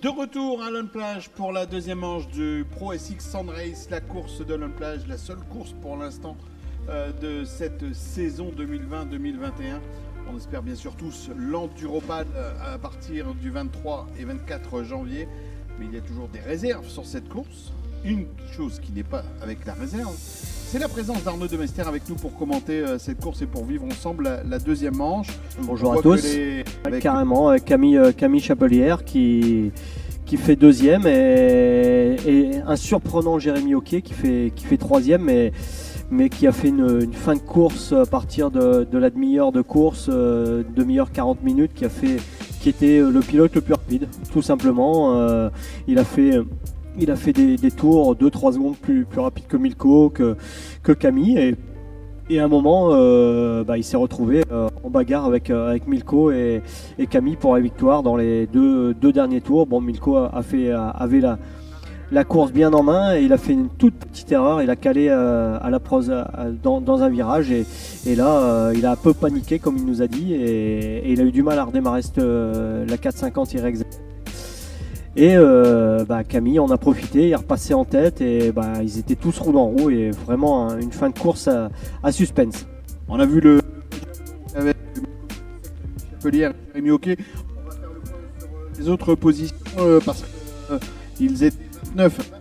De retour à Lone-Plage pour la deuxième manche du Pro SX Sand Race, la course de Lone-Plage, la seule course pour l'instant de cette saison 2020-2021. On espère bien sûr tous l'Enduropal à partir du 23 et 24 janvier. Mais il y a toujours des réserves sur cette course. Une chose qui n'est pas avec la réserve, c'est la présence d'Arnaud Demester avec nous pour commenter cette course et pour vivre ensemble la deuxième manche. Bonjour à tous. Carrément, avec Camille Chapelière qui fait deuxième et un surprenant Jérémy Hoquier qui fait troisième, mais qui a fait une fin de course à partir de la demi-heure de course, demi-heure 40 minutes, qui était le pilote le plus rapide, tout simplement. Il a fait des tours 2-3 secondes plus rapides que Milko, que Camille, et à un moment il s'est retrouvé en bagarre avec Milko et Camille pour la victoire dans les deux derniers tours. Bon, Milko avait la course bien en main et il a fait une toute petite erreur. Il a calé à la prose dans un virage et là il a un peu paniqué comme il nous a dit et il a eu du mal à redémarrer la 450 irexacte. Et Camille en a profité, il est repassé en tête et ils étaient tous roue dans roue et vraiment une fin de course à suspense. On a vu le avec Chapelière et Jérémy Hoquier. On va faire le point sur les autres positions parce qu'ils étaient 9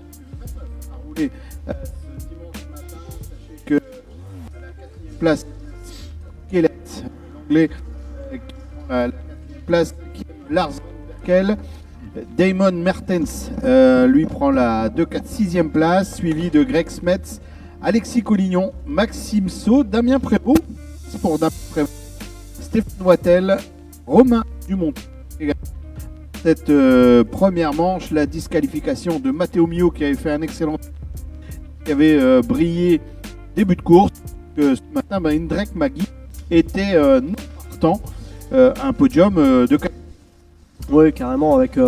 à rouler ce dimanche matin. Sachez que à la 4e place, Kellet, l'anglais, qui prend la 4e place, Lars Berkel. Damon Mertens lui prend la 2-4-6e place, suivi de Greg Smets, Alexis Collignon, Maxime Saut, Damien Prévost, c'est pour Damien Prévost, Stéphane Wattel, Romain Dumont. Cette première manche, la disqualification de Matteo Mio qui avait fait un excellent, qui avait brillé début de course. Ce matin, Indrek Magui était non partant, un podium de. Oui, carrément, avec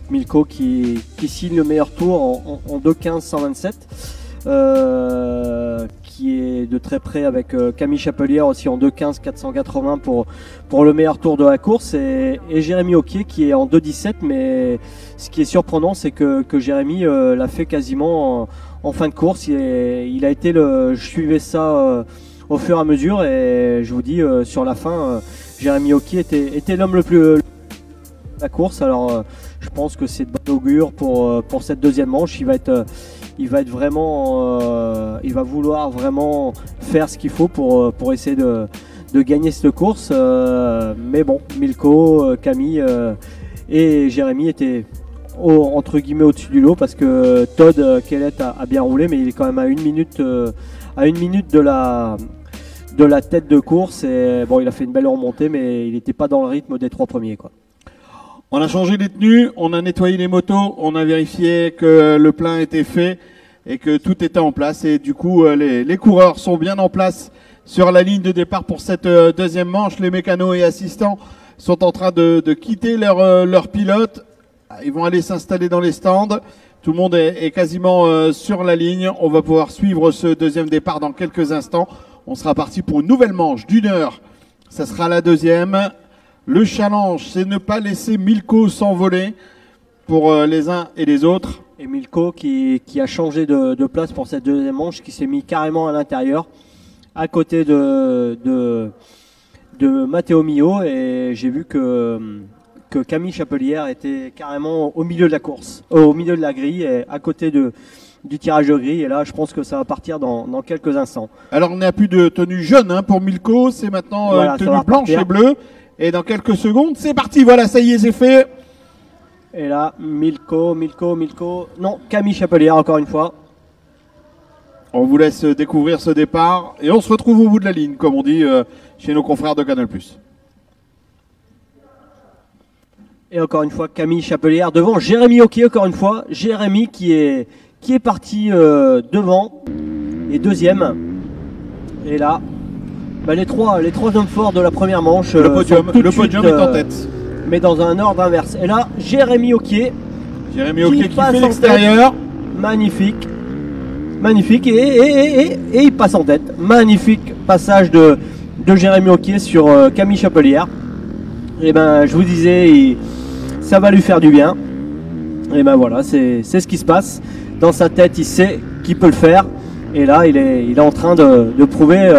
Milko qui signe le meilleur tour en 2-15-127, qui est de très près avec Camille Chapelière aussi en 2-15-480 pour le meilleur tour de la course, et Jérémy Hoquier qui est en 2-17, mais ce qui est surprenant, c'est que Jérémy l'a fait quasiment en fin de course. Il a été je suivais ça au fur et à mesure, et je vous dis, sur la fin, Jérémy Hoquier était l'homme le plus la course. Alors je pense que c'est de bon augure pour cette deuxième manche. Il va vouloir vraiment faire ce qu'il faut pour essayer de gagner cette course, mais bon, Milko, Camille et Jérémy étaient entre guillemets au-dessus du lot, parce que Todd Kellett a bien roulé, mais il est quand même à une minute de la tête de course, et bon, il a fait une belle remontée, mais il n'était pas dans le rythme des trois premiers, quoi. On a changé les tenues, on a nettoyé les motos, on a vérifié que le plein était fait et que tout était en place. Et du coup, les coureurs sont bien en place sur la ligne de départ pour cette deuxième manche. Les mécanos et assistants sont en train de quitter leur pilote. Ils vont aller s'installer dans les stands. Tout le monde est quasiment sur la ligne. On va pouvoir suivre ce deuxième départ dans quelques instants. On sera parti pour une nouvelle manche d'une heure. Ça sera la deuxième. Le challenge, c'est ne pas laisser Milko s'envoler pour les uns et les autres. Et Milko qui a changé de place pour cette deuxième manche, qui s'est mis carrément à l'intérieur, à côté de Matteo Mio. Et j'ai vu que Camille Chapelière était carrément au milieu de la course, au milieu de la grille, et à côté du tirage de grille. Et là, je pense que ça va partir dans quelques instants. Alors, on n'a plus de tenue jaune pour Milko, c'est maintenant voilà, tenue blanche et bleue. Et dans quelques secondes, c'est parti, voilà, ça y est, c'est fait. Et là, Milko, non, Camille Chapelière encore une fois. On vous laisse découvrir ce départ et on se retrouve au bout de la ligne, comme on dit chez nos confrères de Canal+. Et encore une fois, Camille Chapelière devant Jérémy Hoquier, encore une fois. Jérémy qui est parti devant et deuxième. Et là, les trois hommes forts de la première manche. Le podium est en tête. Mais dans un ordre inverse. Et là, Jérémy Hoquier. Qui fait l'extérieur. Magnifique. Et il passe en tête. Magnifique passage de Jérémy Hoquier sur Camille Chapelière. Et je vous disais, ça va lui faire du bien. Et ben voilà, c'est ce qui se passe. Dans sa tête, il sait qu'il peut le faire. Et là, il est en train de prouver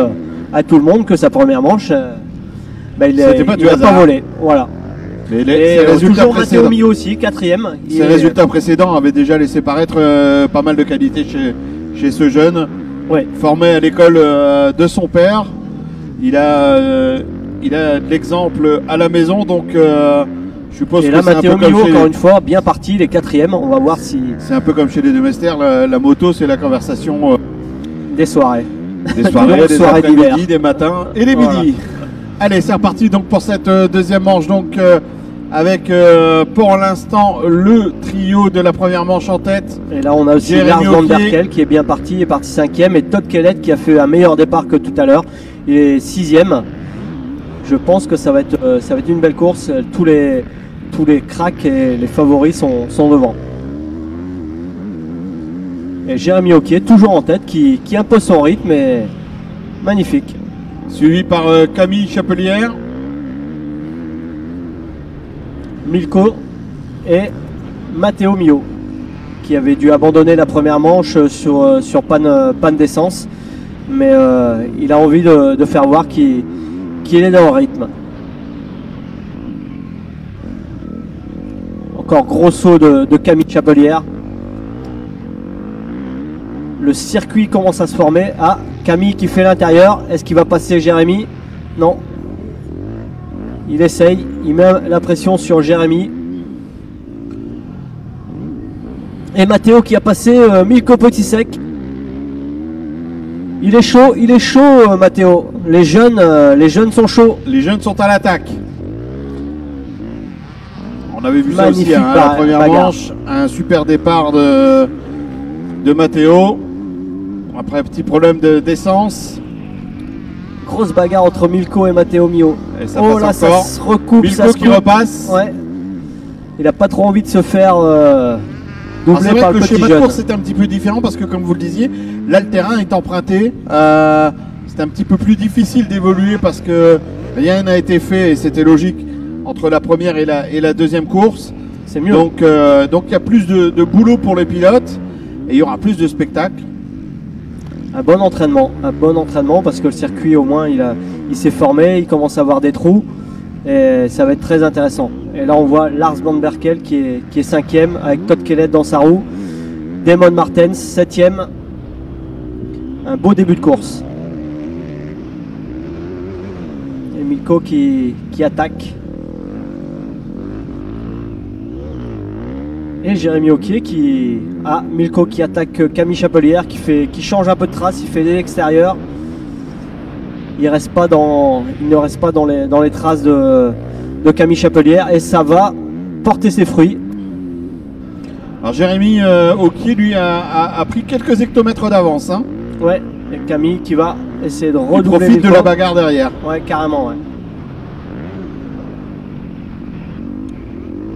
à tout le monde que sa première manche, il n'a pas volé. Voilà. Mais toujours Matteo Mio aussi, 4e. Ses résultats précédents avaient déjà laissé paraître pas mal de qualité chez ce jeune. Ouais. Formé à l'école de son père. Il a de l'exemple à la maison, donc je suppose et que là, c'est un peu Matteo comme Mio, chez... encore une fois, bien parti, il est 4e. On va voir si... C'est un peu comme chez les Demester, la moto, c'est la conversation des soirées. Des soirées, des soirées d'hiver. après-midi, des matins et des midis. Allez, c'est reparti donc pour cette deuxième manche. Donc avec pour l'instant le trio de la première manche en tête. Et là, on a aussi Lars Van Berkel qui est bien parti, il est parti 5e. Et Todd Kellett qui a fait un meilleur départ que tout à l'heure. Il est 6e. Je pense que ça va être une belle course. Tous les cracks et les favoris sont devant. Et Jérémy Hoquier, toujours en tête, qui impose son rythme et magnifique. Suivi par Camille Chapelière. Milko et Matteo Mio, qui avait dû abandonner la première manche sur panne d'essence. Mais il a envie de faire voir qu'il est dans le rythme. Encore gros saut de Camille Chapelière. Le circuit commence à se former. Ah, Camille qui fait l'intérieur. Est-ce qu'il va passer Jérémy? Non. Il essaye. Il met la pression sur Jérémy. Et Matteo qui a passé Milko Potisek. Il est chaud Matteo. Les jeunes sont chauds. Les jeunes sont à l'attaque. On avait vu magnifique ça aussi, la première manche. Un super départ de Matteo. Après un petit problème d'essence. Grosse bagarre entre Milko et Matteo Mio. Et ça passe ça encore. se recoupe. Milko qui repasse. Ouais. Il n'a pas trop envie de se faire doubler par le petit petit jeune. jeune. C'est un petit peu différent parce que comme vous le disiez, là le terrain est emprunté. C'est un petit peu plus difficile d'évoluer parce que rien n'a été fait et c'était logique entre la première et la deuxième course. C'est mieux. Donc il y a plus de boulot pour les pilotes et il y aura plus de spectacles. Un bon entraînement parce que le circuit au moins il s'est formé, il commence à avoir des trous et ça va être très intéressant. Et là on voit Lars Van Berkel qui est 5e avec Todd Kellett dans sa roue, Damon Martens 7e. Un beau début de course. Et Milko qui attaque. Et Jérémy Hoquier Milko qui attaque Camille Chapelière, qui change un peu de trace, il fait de l'extérieur. Il ne reste pas dans les traces de Camille Chapelière et ça va porter ses fruits. Alors Jérémy Hoquier lui a pris quelques hectomètres d'avance. Hein. Ouais, et Camille qui va essayer de redoubler. Il profite de la bagarre derrière. Ouais, carrément. Ouais.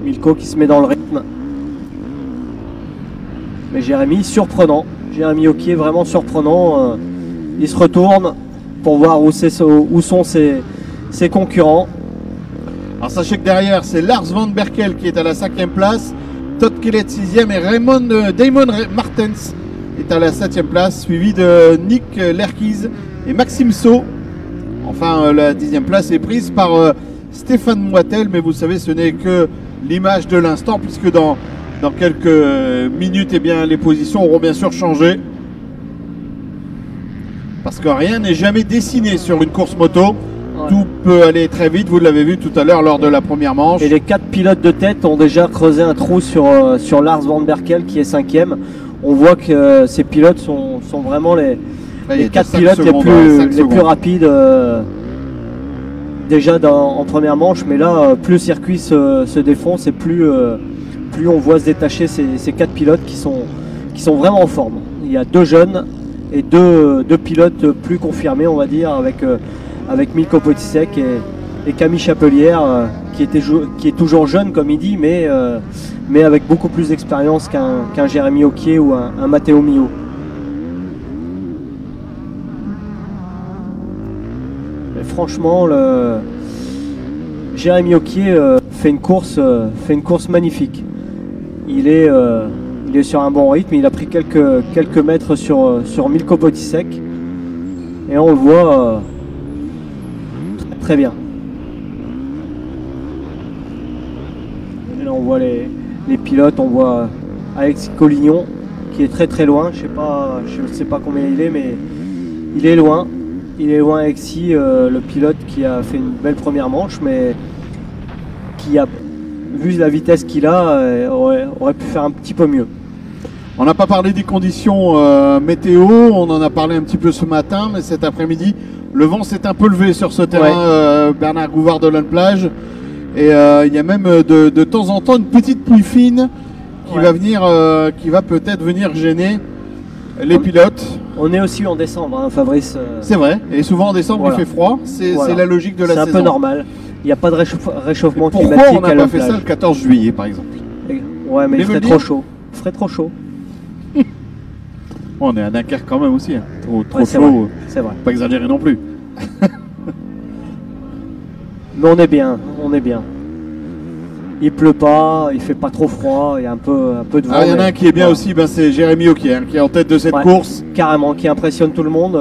Milko qui se met dans le rythme. Mais Jérémy, surprenant. Jérémy Hoquier, vraiment surprenant. Il se retourne pour voir où sont ses concurrents. Alors sachez que derrière, c'est Lars Van Berkel qui est à la 5e place. Todd Kellett 6e et Damon Martens est à la 7e place, suivi de Nick Lerkies et Maxime Saut. Enfin, la 10e place est prise par Stéphane Moitel, mais vous savez, ce n'est que l'image de l'instant, puisque dans quelques minutes, eh bien, les positions auront bien sûr changé. Parce que rien n'est jamais dessiné sur une course moto. Ouais. Tout peut aller très vite, vous l'avez vu tout à l'heure lors de la première manche. Et les 4 pilotes de tête ont déjà creusé un trou sur Lars Van Berkel qui est 5e. On voit que ces pilotes sont vraiment les 4 pilotes les plus rapides déjà en première manche. Mais là, plus le circuit se défonce et plus on voit se détacher ces 4 pilotes qui sont vraiment en forme. Il y a 2 jeunes et deux pilotes plus confirmés, on va dire, avec Milko Potisek et Camille Chapelière, qui est toujours jeune, comme il dit, mais avec beaucoup plus d'expérience qu'un Jérémy Hoquier ou un Matteo Mio. Mais franchement, Jérémy Hoquier fait une course magnifique. il est sur un bon rythme. Il a pris quelques mètres sur Milko Potisek. Et on le voit très bien. Et là on voit les pilotes, on voit Alexis Collignon qui est très loin. Je ne sais pas combien il est, mais il est loin. Il est loin Alexis, le pilote qui a fait une belle première manche, mais qui a, vu la vitesse qu'il a, aurait pu faire un petit peu mieux. On n'a pas parlé des conditions météo, on en a parlé un petit peu ce matin, mais cet après-midi, le vent s'est un peu levé sur ce terrain, Bernard Gouvard de Plage. Et il y a même de temps en temps une petite pluie fine qui va venir, qui va peut-être venir gêner les pilotes. On est aussi en décembre, hein, Fabrice. C'est vrai, et souvent en décembre il fait froid, c'est la logique de la saison. C'est un peu normal, il n'y a pas de réchauffement climatique. Pourquoi on n'a pas fait ça le 14 juillet par exemple? Ouais, mais il ferait trop chaud. Il ferait trop chaud. On est à Dunkerque quand même aussi, hein. Trop chaud, c'est vrai. Pas exagérer non plus. Mais on est bien, on est bien. Il pleut pas, il fait pas trop froid, il y a un peu de vent. Il y en a un qui est bien aussi, c'est Jérémy Hoquier, hein, qui est en tête de cette course. Carrément, qui impressionne tout le monde.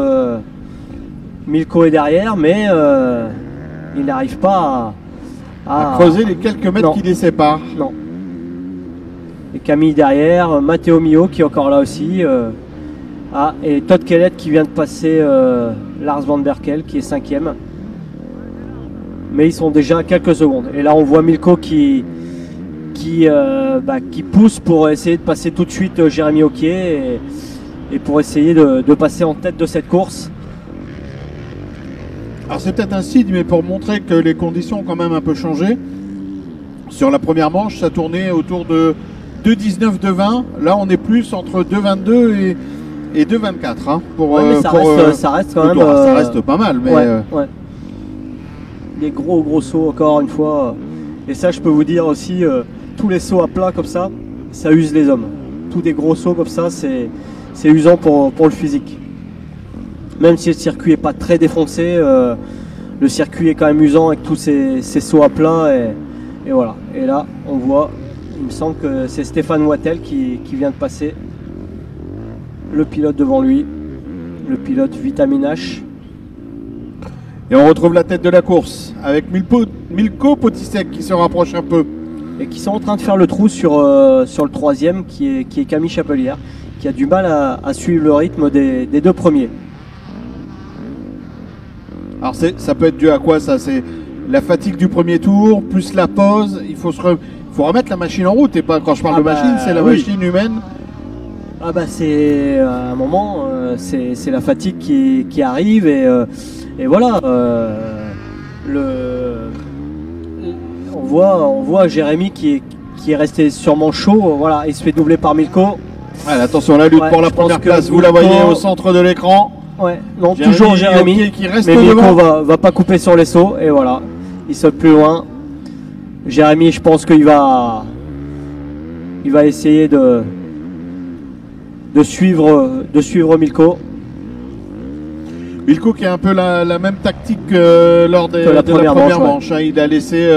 Milko est derrière, mais il n'arrive pas à creuser les quelques mètres qui les séparent. Non. Et Camille derrière, Matteo Mio qui est encore là aussi. Et Todd Kellett qui vient de passer Lars Van Berkel qui est 5e. Mais ils sont déjà à quelques secondes. Et là on voit Milko qui pousse pour essayer de passer tout de suite Jérémy Hoquier et pour essayer de passer en tête de cette course. Alors c'est peut-être un signe, mais pour montrer que les conditions ont quand même un peu changé. Sur la première manche, ça tournait autour de 2,19, 2,20. Là on est plus entre 2,22 et 2,24. Hein, ça reste quand même... ça reste pas mal, mais... Ouais. Des gros sauts encore une fois. Et ça je peux vous dire aussi, tous les sauts à plat comme ça, ça use les hommes. Tous des gros sauts comme ça, c'est usant pour le physique. Même si le circuit n'est pas très défoncé, le circuit est quand même usant avec tous ces sauts à plat. Et voilà. Et là on voit, il me semble que c'est Stéphane Wattel qui vient de passer le pilote devant lui. Le pilote Vitamine H. Et on retrouve la tête de la course avec Milko Potisek qui se rapproche un peu. Et qui sont en train de faire le trou sur le troisième qui est Camille Chapelière, qui a du mal à suivre le rythme des deux premiers. Alors ça peut être dû à quoi ça? C'est la fatigue du premier tour, plus la pause, il faut remettre la machine en route. Et pas quand je parle de machine, c'est la machine humaine. C'est à un moment, c'est la fatigue qui arrive et voilà, on voit Jérémy qui est resté sûrement chaud. Voilà, il se fait doubler par Milko. Attention à la lutte pour la première place, vous la voyez au centre de l'écran. Non, toujours Jérémy qui reste mais Milko devant. va pas couper sur les sauts et voilà, il saute plus loin. Jérémy, je pense qu'il va essayer de suivre Milko. Milko qui a un peu la même tactique que lors de la première manche. Hein. Il a laissé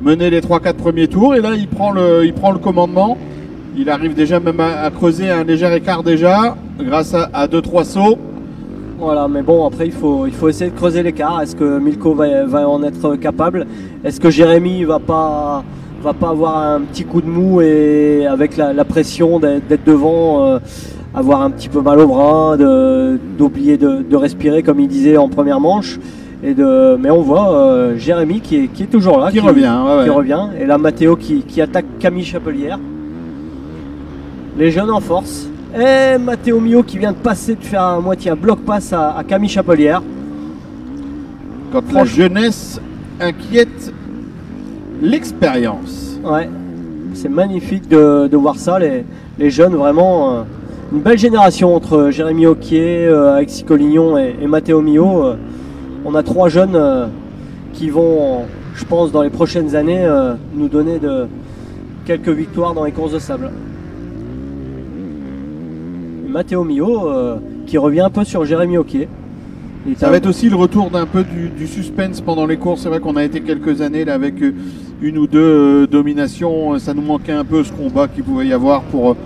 mener les 3-4 premiers tours et là il prend le commandement. Il arrive déjà même à creuser un léger écart déjà grâce à 2-3 sauts. Voilà, mais bon après il faut essayer de creuser l'écart. Est-ce que Milko va en être capable? Est-ce que Jérémy va pas avoir un petit coup de mou et avec la pression d'être devant avoir un petit peu mal au bras, d'oublier de respirer comme il disait en première manche. Mais on voit Jérémy qui est toujours là, qui revient. Et là Matteo qui attaque Camille Chapelière. Les jeunes en force. Et Matteo Mio qui vient de passer, de faire à moitié un bloc passe à Camille Chapelière. Quand la jeunesse inquiète l'expérience. Ouais, c'est magnifique de voir ça, les jeunes vraiment. Une belle génération entre Jérémy Hoquier, Alexis Collignon et Matteo Mio. On a 3 jeunes qui vont, je pense, dans les prochaines années, nous donner quelques victoires dans les courses de sable. Et Matteo Mio qui revient un peu sur Jérémy Hoquier. Ça va être aussi le retour d'un peu du suspense pendant les courses. C'est vrai qu'on a été quelques années là avec une ou deux dominations. Ça nous manquait un peu ce combat qu'il pouvait y avoir pour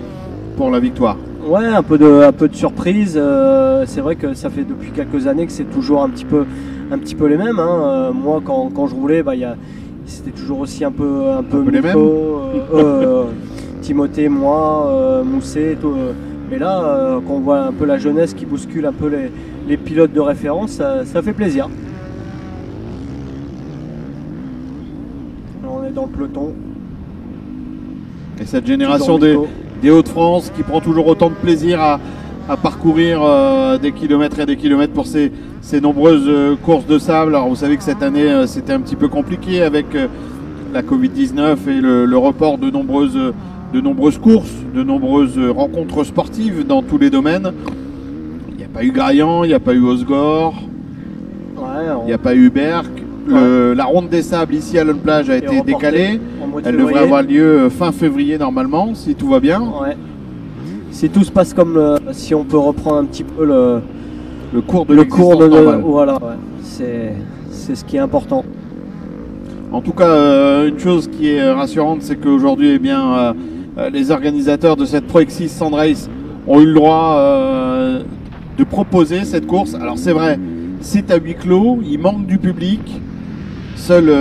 la victoire. Ouais, un peu de surprise. C'est vrai que ça fait depuis quelques années que c'est toujours un petit peu les mêmes. Hein. Moi, quand je roulais, c'était toujours aussi un peu les mêmes. Timothée, moi, Mousset, tout. Mais là, quand on voit un peu la jeunesse qui bouscule un peu les pilotes de référence, ça fait plaisir. Alors, on est dans le peloton. Et cette génération des Hauts-de-France qui prend toujours autant de plaisir à parcourir des kilomètres et des kilomètres pour ces nombreuses courses de sable. Alors vous savez que cette année c'était un petit peu compliqué avec la Covid-19 et le report de nombreuses courses, de nombreuses rencontres sportives dans tous les domaines. Il n'y a pas eu Graillan, il n'y a pas eu Osgore, il n'y a pas eu Berck. La ronde des sables ici à Lone-Plage a été décalée. Elle devrait avoir lieu fin février normalement, si tout va bien. Ouais. Si tout se passe comme si on peut reprendre un petit peu le cours de voilà, ouais. C'est ce qui est important. En tout cas, une chose qui est rassurante, c'est qu'aujourd'hui, les organisateurs de cette Pro X6 Sand Race ont eu le droit de proposer cette course. Alors c'est vrai, c'est à huis clos, il manque du public. Seuls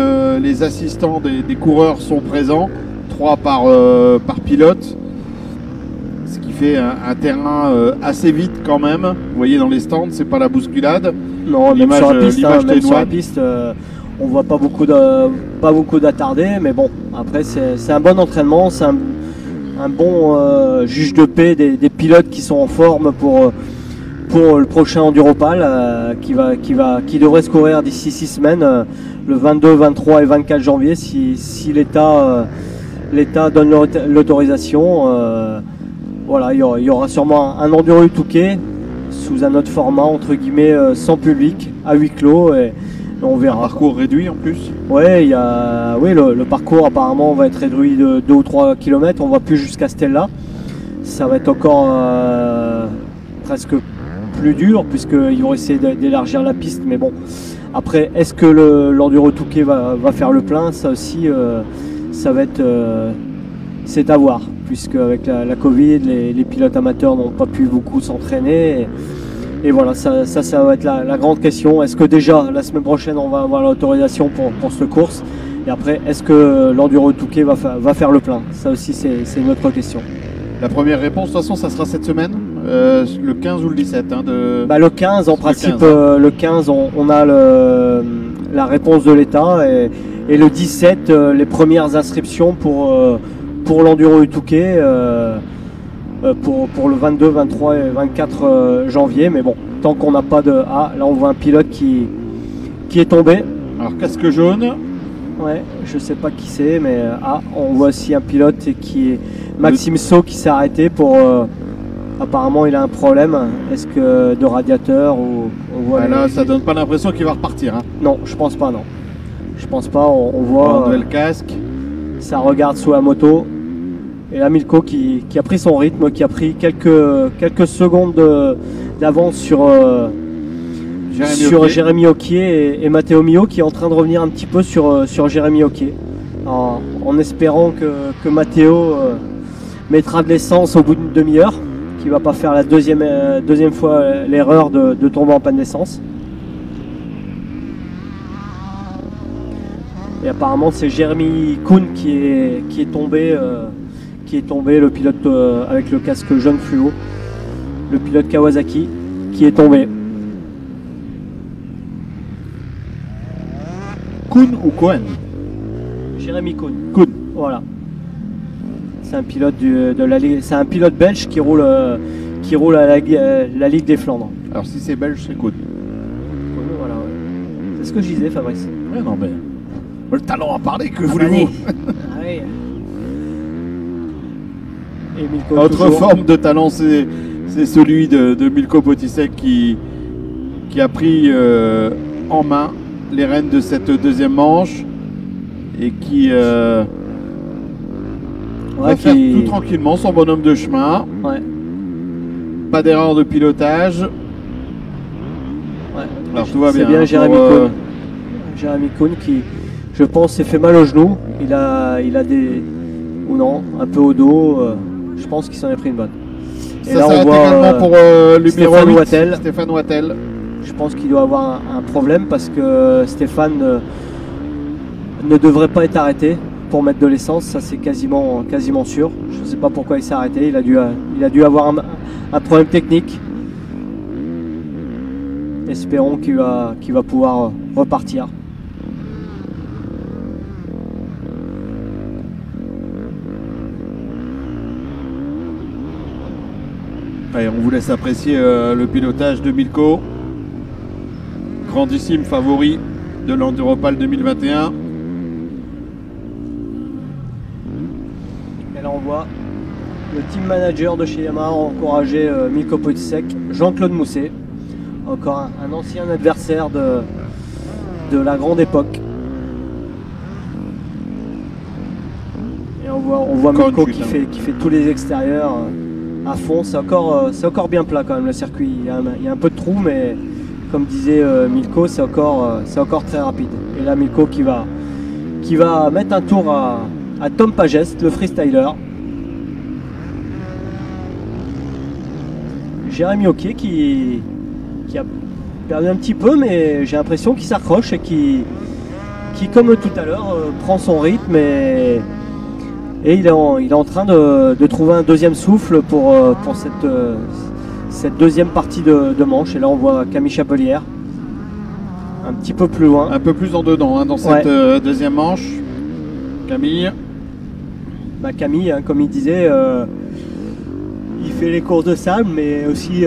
les assistants des coureurs sont présents, 3 par pilote, ce qui fait un terrain assez vide quand même. Vous voyez dans les stands, c'est pas la bousculade. Non, même sur la piste, on voit pas beaucoup d'attardés, mais bon, après c'est un bon entraînement, c'est un bon juge de paix des pilotes qui sont en forme pour le prochain Enduropal qui devrait se courir d'ici 6 semaines, le 22, 23 et 24 janvier si l'État donne l'autorisation. Voilà, il y aura sûrement un Enduro Touquet sous un autre format entre guillemets sans public, à huis clos, et on verra. Parcours réduit en plus. Ouais, le parcours apparemment va être réduit de 2 ou 3 km, on va plus jusqu'à Stella. Ça va être encore presque plus dur puisqu'ils vont essayer d'élargir la piste, mais bon, après est-ce que l'Enduro Touquet va faire le plein? Ça aussi ça va être c'est à voir, puisque avec la Covid les pilotes amateurs n'ont pas pu beaucoup s'entraîner et voilà, ça va être la grande question. Est-ce que déjà la semaine prochaine on va avoir l'autorisation pour cette course, et après est-ce que l'Enduro Touquet va faire le plein? Ça aussi c'est une autre question. La première réponse, de toute façon, ça sera cette semaine, le 15 ou le 17 le 15, en principe, le 15, on a la réponse de l'État, et le 17, les premières inscriptions pour l'Enduro Touquet, pour le 22, 23 et 24 janvier. Mais bon, tant qu'on n'a pas de... Ah, là on voit un pilote qui est tombé. Alors, casque jaune. Ouais, je sais pas qui c'est, mais on voit aussi un pilote qui est Maxime Saut qui s'est arrêté pour... apparemment il a un problème, est-ce que de radiateur ou on voit là ça donne pas l'impression qu'il va repartir. Hein. Non, je pense pas, non. Je pense pas, on voit... le casque. Ça regarde sous la moto. Et là Milko qui a pris son rythme, qui a pris quelques secondes d'avance sur Jérémy Ocquier et Matteo Mio, qui est en train de revenir un petit peu sur Jérémy Ocquier, en espérant que Matteo mettra de l'essence au bout d'une demi-heure, qui va pas faire la deuxième fois l'erreur de tomber en panne d'essence. Et apparemment c'est Jérémy Kuhn qui est tombé, le pilote avec le casque jaune fluo, le pilote Kawasaki qui est tombé. Kuhn ou Cohen? Jérémy Kuhn. Kuhn. Voilà. C'est un pilote de la Ligue. C'est un pilote belge qui roule à la Ligue des Flandres. Alors si c'est belge, c'est Kuhn. Voilà. Ouais. C'est ce que je disais, Fabrice. Ouais, non mais le talent à parler, que voulez-vous? Autre forme de talent, c'est celui de Milko Potisek qui a pris en main les rênes de cette deuxième manche et qui va faire tout tranquillement son bonhomme de chemin. Ouais. Pas d'erreur de pilotage. Ouais. Alors tout va C'est bien. bien hein, Jérémy pour, Kuhn. Jérémy Kuhn qui, je pense, s'est fait mal au genou. Il a des... ou non, un peu au dos. Je pense qu'il s'en est pris une bonne. Ça s'arrête également pour le numéro 8, Wattel. Stéphane Wattel. Je pense qu'il doit avoir un problème parce que Stéphane ne devrait pas être arrêté pour mettre de l'essence. Ça, c'est quasiment sûr. Je ne sais pas pourquoi il s'est arrêté. Il a dû avoir un problème technique. Espérons qu'il va pouvoir repartir. Allez, on vous laisse apprécier le pilotage de Milko. Grandissime favori de l'Enduropal 2021. Et là on voit le team manager de chez Yamaha encourager Milko Potisek, Jean-Claude Mousset, encore un ancien adversaire de la grande époque. Et on voit Milko qui fait tous les extérieurs à fond. C'est encore bien plat quand même le circuit. Il y a un peu de trou, mais comme disait Milko, c'est encore très rapide. Et là Milko qui va mettre un tour à Tom Pagest, le freestyler. Jérémy Hockey qui a perdu un petit peu, mais j'ai l'impression qu'il s'accroche et qui comme tout à l'heure prend son rythme et il est en train de trouver un deuxième souffle pour cette deuxième partie de manche. Et là on voit Camille Chapelière un petit peu plus loin. Un peu plus en dedans hein, dans cette deuxième manche. Camille. Camille, hein, comme il disait, il fait les courses de sable, mais aussi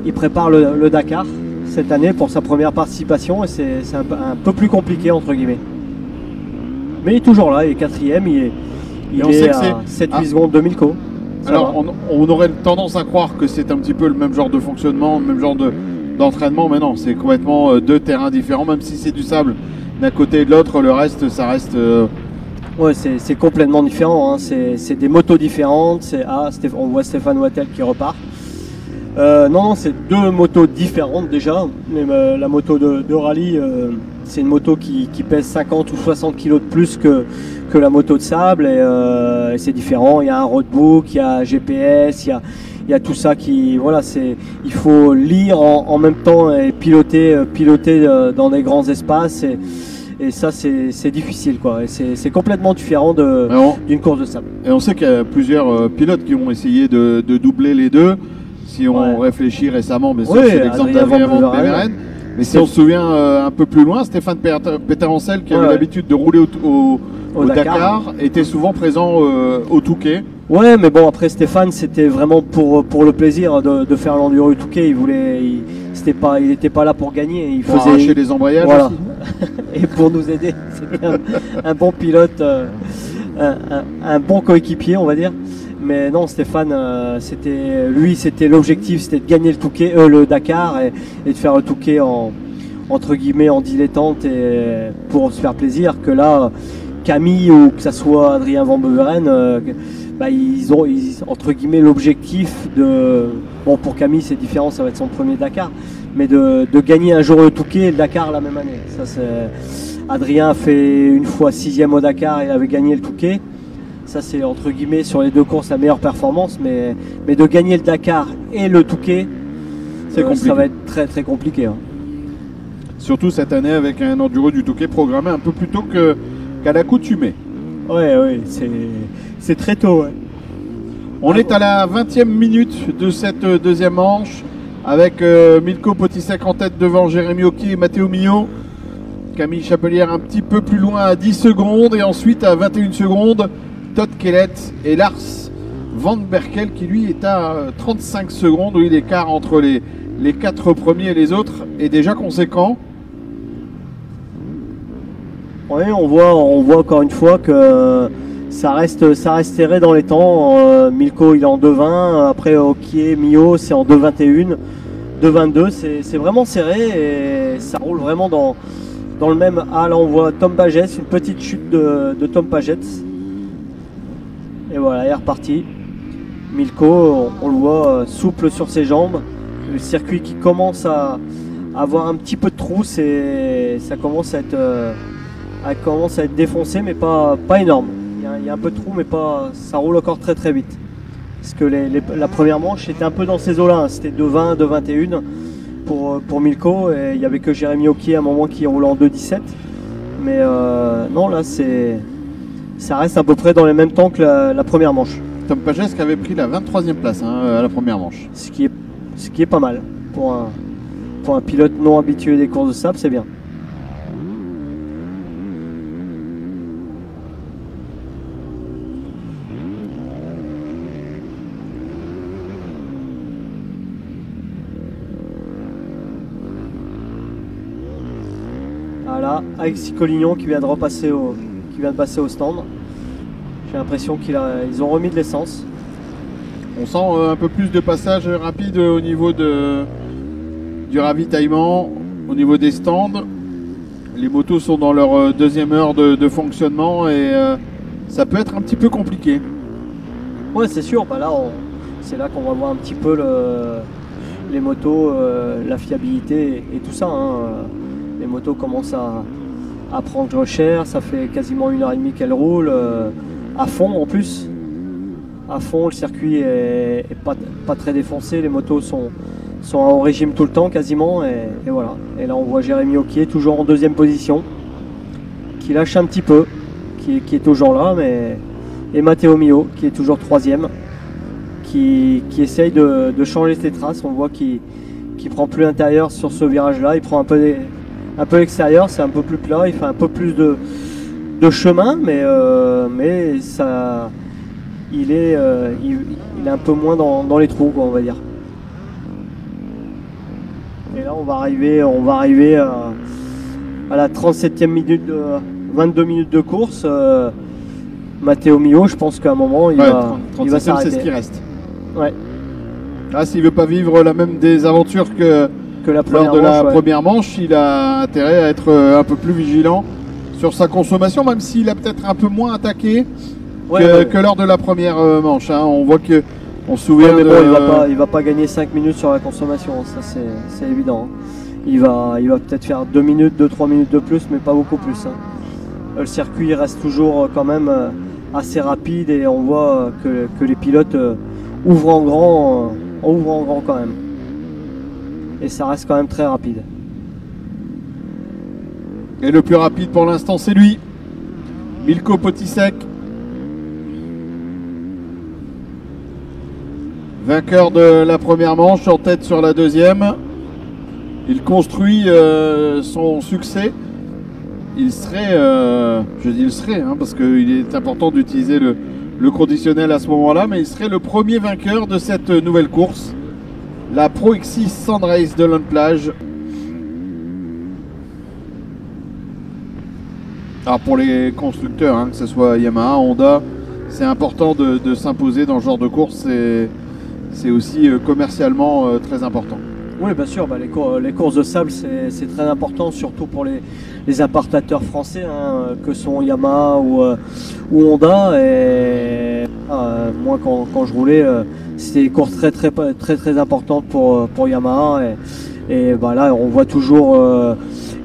il prépare le Dakar cette année pour sa première participation et c'est un peu plus compliqué entre guillemets. Mais il est toujours là, il est quatrième, il est à 7-8 secondes de Milko. Alors on aurait tendance à croire que c'est un petit peu le même genre de fonctionnement, le même genre d'entraînement, mais non, c'est complètement deux terrains différents, même si c'est du sable d'un côté et de l'autre, le reste, ça reste... Ouais, c'est complètement différent, hein. C'est des motos différentes, on voit Stéphane Wattel qui repart. Non, c'est deux motos différentes déjà. Mais, la moto de rallye, c'est une moto qui pèse 50 ou 60 kg de plus que la moto de sable et c'est différent. Il y a un roadbook, il y a GPS, il y a tout ça qui, voilà, il faut lire en même temps et piloter dans des grands espaces et ça c'est difficile quoi. Et c'est complètement différent d'une course de sable. Et on sait qu'il y a plusieurs pilotes qui ont essayé de doubler les deux. Si on réfléchit récemment, mais c'est l'exemple d'Adrien Van Beveren. Mais si on se souvient un peu plus loin, Stéphane Peterencel, qui avait l'habitude de rouler au Dakar, était souvent présent au Touquet. Ouais, mais bon, après Stéphane, c'était vraiment pour le plaisir de faire l'enduro au Touquet. Il n'était pas là pour gagner. Il faisait arracher les embrayages aussi. Et pour nous aider. C'était un bon pilote, un bon coéquipier, on va dire. Mais non, Stéphane, c'était l'objectif, c'était de gagner le Dakar et de faire le Touquet entre guillemets en dilettante et pour se faire plaisir. Que là, Camille ou que ça soit Adrien Van Beveren, ils ont entre guillemets l'objectif pour Camille c'est différent, ça va être son premier Dakar, mais de gagner un jour le Touquet et le Dakar la même année. Adrien a fait une fois 6e au Dakar, il avait gagné le Touquet. Ça c'est entre guillemets sur les deux courses la meilleure performance, mais de gagner le Dakar et le Touquet, ça va être très très compliqué. Hein. Surtout cette année avec un enduro du Touquet programmé un peu plus tôt qu'à l'accoutumée. Ouais, c'est très tôt. Ouais. On est à la 20e minute de cette deuxième manche avec Milko Potisek en tête devant Jérémy Hockey et Matteo Mignot. Camille Chapelière un petit peu plus loin à 10 secondes et ensuite à 21 secondes. Todd Kellett et Lars Van Berkel qui lui est à 35 secondes. Oui, l'écart entre les 4 premiers et les autres est déjà conséquent. Oui, on voit encore une fois que ça reste serré dans les temps. Milko il est en 2.20, après Hockey, Mio c'est en 2.21, 2.22, c'est vraiment serré et ça roule vraiment dans le même. Ah là on voit Tom Pagès, une petite chute de Tom Pagès. Et voilà, il est reparti. Milko, on le voit souple sur ses jambes. Le circuit qui commence à avoir un petit peu de trou, ça commence à être défoncé, mais pas énorme. Il y a un peu de trou, mais ça roule encore très très vite. Parce que la première manche était un peu dans ces eaux-là, hein. C'était 2,20, 2,21 pour Milko, et il n'y avait que Jérémy Oquier à un moment qui roulait en 2,17. Mais non, là ça reste à peu près dans les mêmes temps que la première manche. Tom Pages qui avait pris la 23e place à la première manche. Ce qui est pas mal. Pour un pilote non habitué des courses de sable, c'est bien. Voilà, Alexis Collignon qui vient de passer au stand. J'ai l'impression qu'ils ont remis de l'essence. On sent un peu plus de passage rapide au niveau du ravitaillement, au niveau des stands. Les motos sont dans leur deuxième heure de fonctionnement et ça peut être un petit peu compliqué. Ouais, c'est sûr. Bah là, c'est là qu'on va voir un petit peu les motos, la fiabilité et tout ça, hein. Les motos commencent à prendre cher. Ça fait quasiment 1h30 qu'elles roulent à fond en plus. À fond, le circuit est pas très défoncé. Les motos sont en régime tout le temps quasiment. Et voilà. Et là, on voit Jérémy Oquier toujours en deuxième position, qui lâche un petit peu, qui est toujours là, et Matteo Mio qui est toujours troisième, qui essaye de changer ses traces. On voit qu'il prend plus l'intérieur sur ce virage-là. Il prend un peu l'extérieur. C'est un peu plus plat. Il fait un peu plus de chemin, mais ça. Il est un peu moins dans les trous, quoi, on va dire. Et là, on va arriver à la 37e minute, 22 minutes de course. Matteo Mio, je pense qu'à un moment, il va s'arrêter. C'est ce qui reste. Ouais. Ah, s'il veut pas vivre la même désaventure que lors de la première manche, il a intérêt à être un peu plus vigilant sur sa consommation, même s'il a peut-être un peu moins attaqué. Que lors de la première manche, hein. On voit que on se souvient. Ouais, mais bon, il va pas gagner 5 minutes sur la consommation, ça c'est évident. Il va peut-être faire 2 minutes, 2-3 minutes de plus, mais pas beaucoup plus, hein. Le circuit reste toujours quand même assez rapide et on voit que les pilotes ouvrent en grand quand même. Et ça reste quand même très rapide. Et le plus rapide pour l'instant, c'est lui, Milko Potisek. Vainqueur de la première manche, en tête sur la deuxième. Il construit son succès. Il serait, je dis il serait, hein, parce qu'il est important d'utiliser le conditionnel à ce moment-là, mais il serait le premier vainqueur de cette nouvelle course, la Pro X6 Sand Race de Lone Plage. Alors pour les constructeurs, hein, que ce soit Yamaha, Honda, c'est important de s'imposer dans ce genre de course. C'est aussi commercialement très important. Oui, bien sûr, les courses de sable, c'est très important, surtout pour les importateurs français, hein, que sont Yamaha ou Honda. Et moi, quand je roulais, c'était des courses très importantes pour Yamaha. Et là, on voit toujours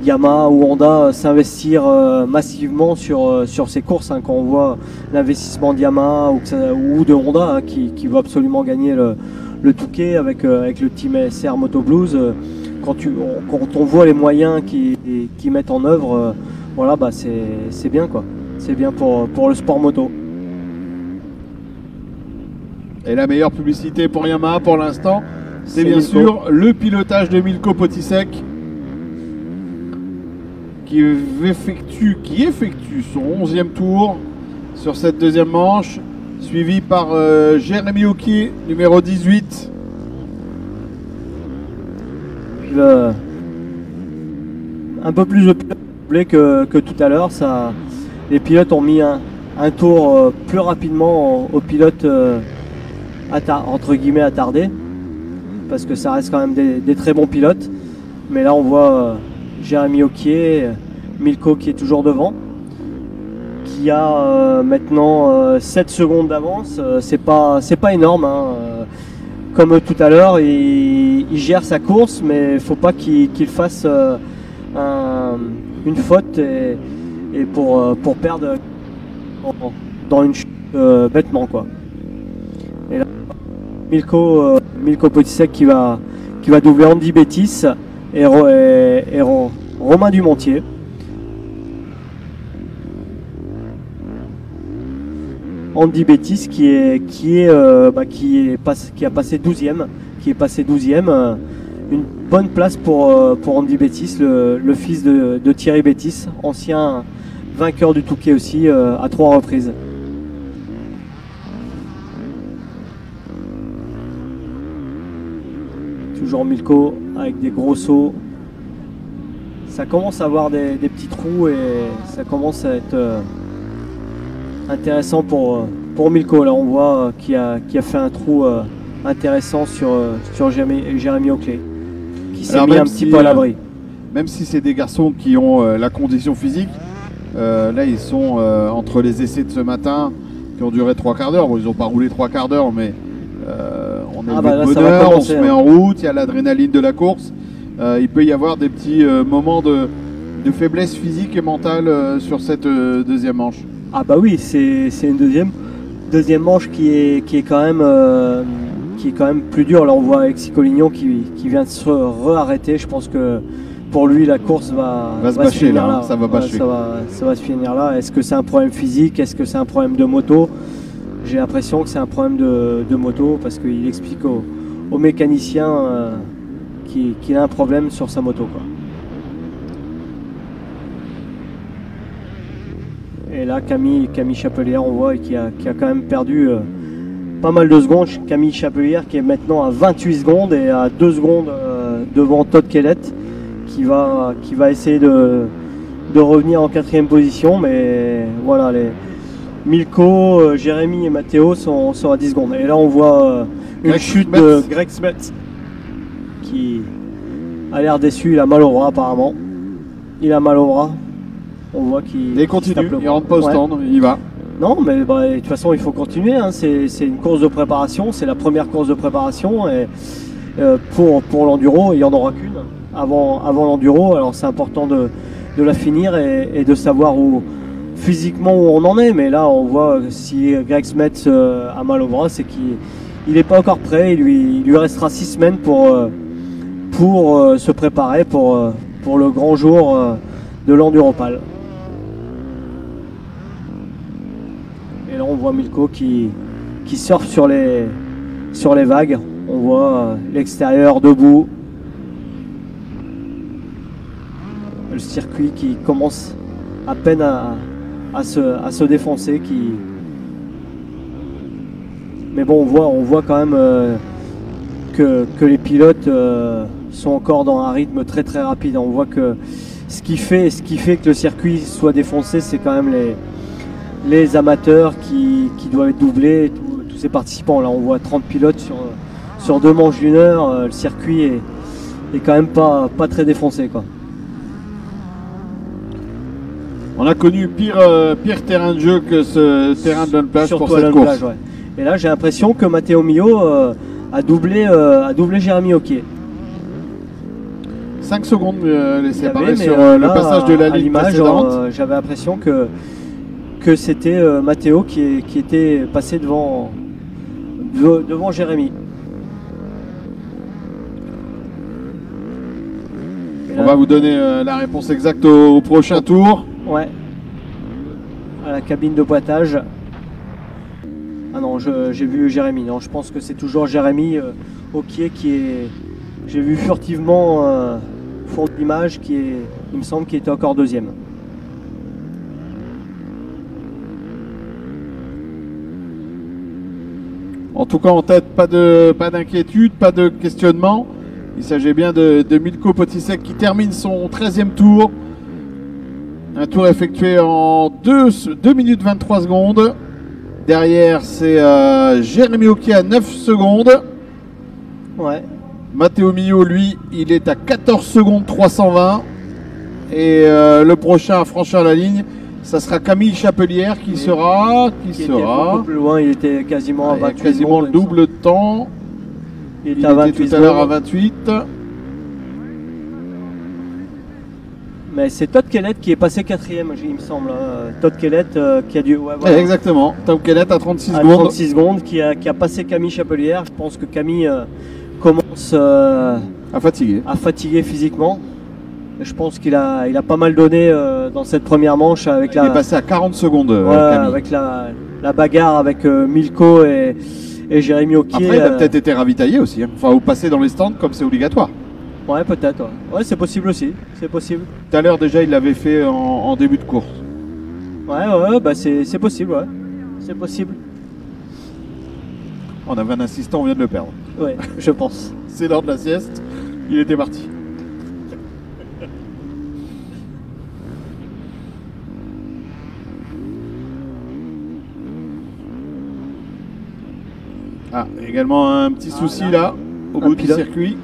Yamaha ou Honda s'investir massivement sur ces courses, hein, quand on voit l'investissement de Yamaha ou de Honda, hein, qui veut absolument gagner le Touquet avec le team SR Moto Blues. Quand on voit les moyens qu'ils mettent en œuvre, voilà, c'est bien, quoi. C'est bien pour le sport moto. Et la meilleure publicité pour Yamaha pour l'instant, c'est bien sûr le pilotage de Milko Potisek, qui effectue son 11e tour sur cette deuxième manche, suivi par Jérémy Oquier, numéro 18. Un peu plus de blé que tout à l'heure. Les pilotes ont mis un tour plus rapidement aux pilotes entre guillemets attardés, parce que ça reste quand même des très bons pilotes. Mais là on voit Jérémy Oquier, Milko qui est toujours devant, qui a maintenant 7 secondes d'avance. C'est pas énorme, hein. Comme tout à l'heure, il il gère sa course, mais il ne faut pas qu'il fasse une faute et pour perdre dans une chute bêtement, quoi. Et là, Milko Potisek qui va doubler Andy Bettis et Romain Dumontier. Andy Bettis qui a passé 12e, qui est passé 12e. Une bonne place pour Andy Bettis, le fils de Thierry Bettis, ancien vainqueur du Touquet aussi à 3 reprises. Toujours Milko avec des gros sauts. Ça commence à avoir des petits trous et ça commence à être intéressant pour Milko. Là on voit qu'il a fait un trou intéressant sur Jérémy Auclé, qui s'est mis un petit peu à l'abri. Même si c'est des garçons qui ont la condition physique, là ils sont entre les essais de ce matin qui ont duré 3 quarts d'heure. Bon, ils n'ont pas roulé 3 quarts d'heure, mais on est de bonheur, on se met en route, il y a l'adrénaline de la course. Il peut y avoir des petits moments de faiblesse physique et mentale sur cette deuxième manche. Ah bah oui, c'est une deuxième manche qui est quand même plus dure. Là on voit Alexis Collignon qui vient de se re-arrêter. Je pense que pour lui la course va se finir là. Ça va bâcher. Ça va se finir là. Est-ce que c'est un problème physique? Est-ce que c'est un problème de moto? J'ai l'impression que c'est un problème de moto parce qu'il explique au mécanicien qu'il a un problème sur sa moto, quoi. Et là Camille Chapelière, on voit qui a quand même perdu pas mal de secondes. Camille Chapelière qui est maintenant à 28 secondes et à 2 secondes devant Todd Kellett qui va essayer de revenir en 4e position. Mais voilà, les Milko, Jérémy et Matteo sont à 10 secondes. Et là on voit une chute de Greg Smets qui a l'air déçu. Il a mal au bras apparemment. Il a mal au bras. On voit qu'il continue, il rentre pas au stand, il y va. Non, mais de toute façon, il faut continuer. Hein. C'est une course de préparation, c'est la première course de préparation. Et pour l'enduro, il n'y en aura qu'une avant l'enduro. Alors c'est important de la finir et de savoir physiquement où on en est. Mais là, on voit si Greg Smets a mal au bras, c'est qu'il n'est pas encore prêt. Il lui restera 6 semaines pour se préparer pour le grand jour de l'Enduropal. Et là on voit Milko qui surfe sur les vagues. On voit l'extérieur debout. Le circuit qui commence à peine à se défoncer. Mais bon, on voit quand même que les pilotes sont encore dans un rythme très très rapide. On voit que ce qui fait que le circuit soit défoncé, c'est quand même les amateurs qui doivent être doublés, tous ces participants. Là on voit 30 pilotes sur 2 manches d'1 heure. Le circuit est quand même pas très défoncé, quoi. On a connu pire terrain de jeu que ce terrain de Plage pour cette course. Ouais. Et là j'ai l'impression que Matteo Mio a doublé Jérémy Auquier. 5 secondes les séparer sur le passage de la ligne précédente. J'avais l'impression que c'était Matteo qui était passé devant Jérémy. On va vous donner la réponse exacte au prochain tour. Ouais. À la cabine de boitage. Ah non, j'ai vu Jérémy. Non, je pense que c'est toujours Jérémy Auquier qui est. J'ai vu furtivement fond d'image il me semble qu'il était encore 2e. En tout cas en tête, pas d'inquiétude, pas de questionnement. Il s'agit bien de Milko Potisek qui termine son 13e tour. Un tour effectué en 2 minutes 23 secondes. Derrière c'est Jérémy Auquier à 9 secondes. Ouais. Matteo Mio, lui, il est à 14 secondes 320. Et le prochain à franchir la ligne, ça sera Camille Chapelière qui sera beaucoup plus loin, il était quasiment à 28 quasiment secondes, le double de temps. Il Il était à 28 était tout à l'heure à secondes. 28. Mais c'est Todd Kellett qui est passé quatrième, il me semble. Hein. Todd Kellett qui a dû. Ouais, voilà. Exactement. Tom Kellett à 36 À secondes. 36 secondes, qui a passé Camille Chapelière. Je pense que Camille commence À fatiguer. à fatiguer physiquement. Et je pense qu'il a pas mal donné dans cette première manche avec Il est la, passé à 40 secondes, ouais, Camille. avec la bagarre avec Milko et Jérémy Okier. Après, il a peut-être été ravitaillé aussi. Hein. Enfin, ou passé dans les stands comme c'est obligatoire. Ouais, peut-être. Ouais, c'est possible aussi. C'est possible. Tout à l'heure, déjà, il l'avait fait en début de course. Ouais, bah c'est possible, ouais. C'est possible. On avait un assistant, on vient de le perdre. Ouais, je pense. C'est l'heure de la sieste. Il était parti. Ah, également un petit souci là, au bout du pilote. circuit.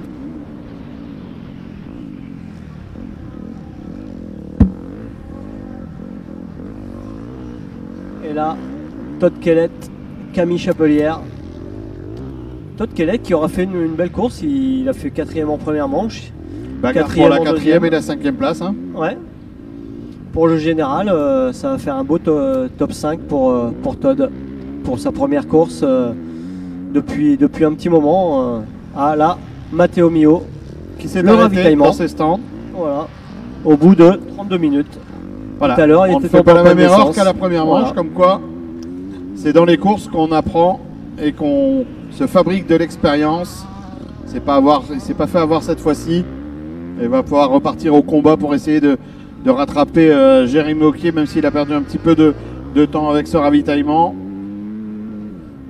Et là, Todd Kellett, Camille Chapelière. Todd Kellett qui aura fait une belle course. Il a fait quatrième en première manche. Bagarre pour Quatrième la en quatrième deuxième. et la cinquième place. Hein. Ouais. Pour le général, ça va faire un beau top 5 pour Todd. Pour sa première course depuis un petit moment. Ah là, Matteo Mio. Qui s'est Le arrêté ravitaillement. dans ses stands. Voilà. Au bout de 32 minutes. Voilà. Tout à l'heure, il On ne était fait pas la en pleine même erreur essence. qu'à la première Voilà. manche, comme quoi c'est dans les courses qu'on apprend et qu'on se fabrique de l'expérience. C'est pas il s'est pas fait avoir cette fois-ci. Il va pouvoir repartir au combat pour essayer de rattraper Jérémy Okier, même s'il a perdu un petit peu de temps avec ce ravitaillement.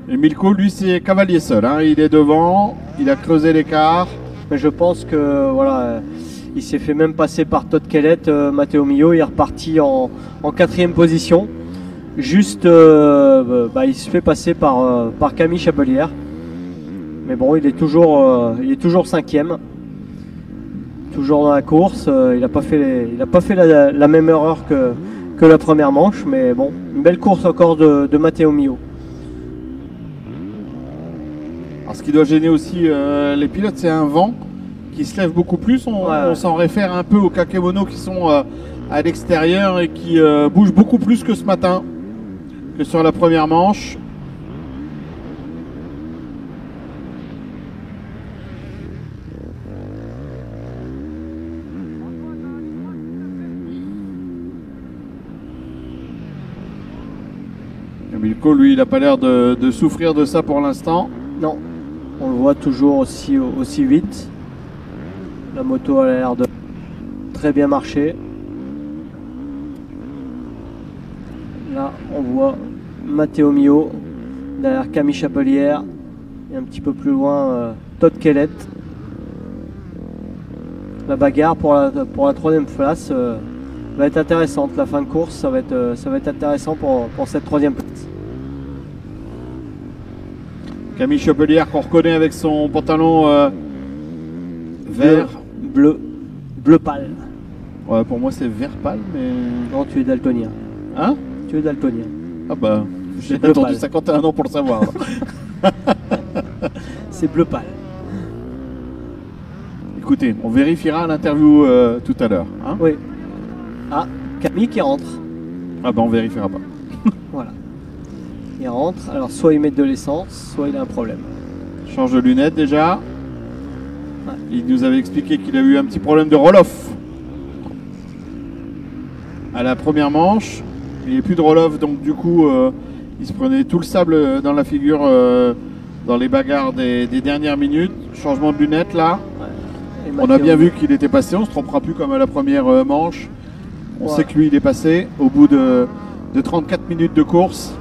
Et Milko, lui, c'est cavalier seul. Hein. Il est devant, il a creusé l'écart. Mais je pense que voilà, il s'est fait même passer par Todd Kellett, Matteo Mio, il est reparti en quatrième position. Juste, il se fait passer par Camille Chapelière. Mais bon, il est toujours cinquième. Toujours dans la course. Il n'a pas fait la même erreur que la première manche. Mais bon, une belle course encore de Matteo Mio. Alors, ce qui doit gêner aussi les pilotes, c'est un vent qui se lève beaucoup plus. On s'en réfère un peu aux kakemono qui sont à l'extérieur et qui bougent beaucoup plus que ce matin, que sur la première manche. Et Milko, lui, il n'a pas l'air de souffrir de ça pour l'instant. Non, on le voit toujours aussi vite. La moto a l'air de très bien marcher. Là, on voit Matteo Mio derrière Camille Chapelière et un petit peu plus loin Todd Kellett. La bagarre pour la troisième place va être intéressante. La fin de course, ça va être intéressant pour cette troisième place. Camille Chapelière qu'on reconnaît avec son pantalon vert. Bleu pâle. Ouais, pour moi c'est vert pâle, mais... Non, tu es daltonien. Hein? Tu es daltonien. Ah bah, j'ai bleu attendu pâle. 51 ans pour le savoir. C'est bleu pâle. Écoutez, on vérifiera à l'interview tout à l'heure. Hein. Oui. Ah, Camille qui rentre. Ah bah on vérifiera pas. Voilà. Il rentre. Alors, soit il met de l'essence, soit il a un problème. Change de lunettes déjà. Ouais. Il nous avait expliqué qu'il a eu un petit problème de roll-off à la première manche. Il n'y a plus de roll-off, donc du coup, il se prenait tout le sable dans la figure dans les bagarres des dernières minutes. Changement de lunettes là. Et On a Matteo- bien vu qu'il était passé, on ne se trompera plus comme à la première manche. On Ouais. sait que lui, il est passé au bout de 34 minutes de course.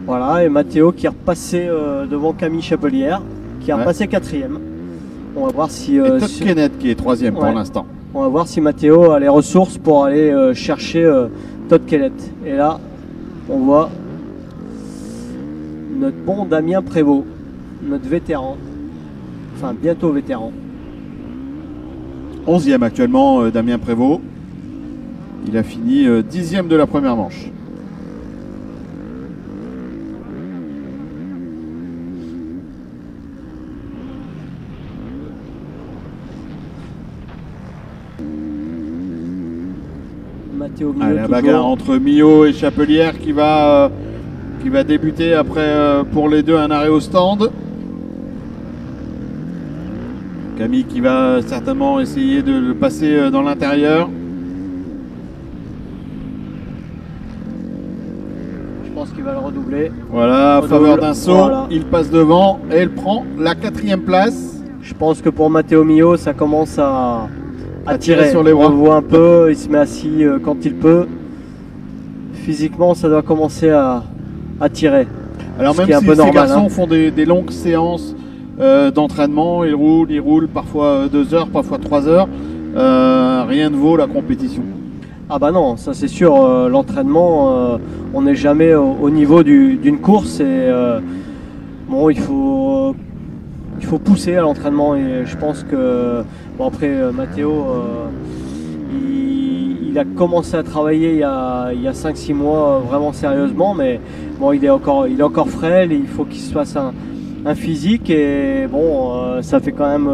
Voilà, et Matteo qui est repassé devant Camille Chapelière, qui est Ouais. repassé quatrième. On va voir si, Et Todd si- Kenneth qui est troisième pour Ouais. l'instant. on va voir si Matteo a les ressources pour aller chercher Todd Kellett. Et là, on voit notre bon Damien Prévost, notre vétéran, enfin bientôt vétéran. 11e actuellement, Damien Prévost. Il a fini 10e de la première manche. Matteo Mio. Allez, la bagarre entre Mio et Chapelière qui va débuter après pour les deux un arrêt au stand. Camille qui va certainement essayer de le passer dans l'intérieur. Je pense qu'il va le redoubler. Voilà, à faveur d'un saut, voilà. Il passe devant et il prend la 4e place. Je pense que pour Matteo Mio, ça commence à tirer sur les bras. On le voit un peu, il se met assis quand il peut. Physiquement, ça doit commencer à tirer. Alors même si ces garçons font des longues séances d'entraînement, ils roulent parfois 2 heures, parfois 3 heures, rien ne vaut la compétition. Ah bah non, ça c'est sûr, l'entraînement, on n'est jamais au niveau d'une course et bon, il faut pousser à l'entraînement et je pense que, bon après Matteo, il a commencé à travailler il y a 5-6 mois vraiment sérieusement, mais bon, il est encore frêle et il faut qu'il se fasse un physique et bon, ça fait quand même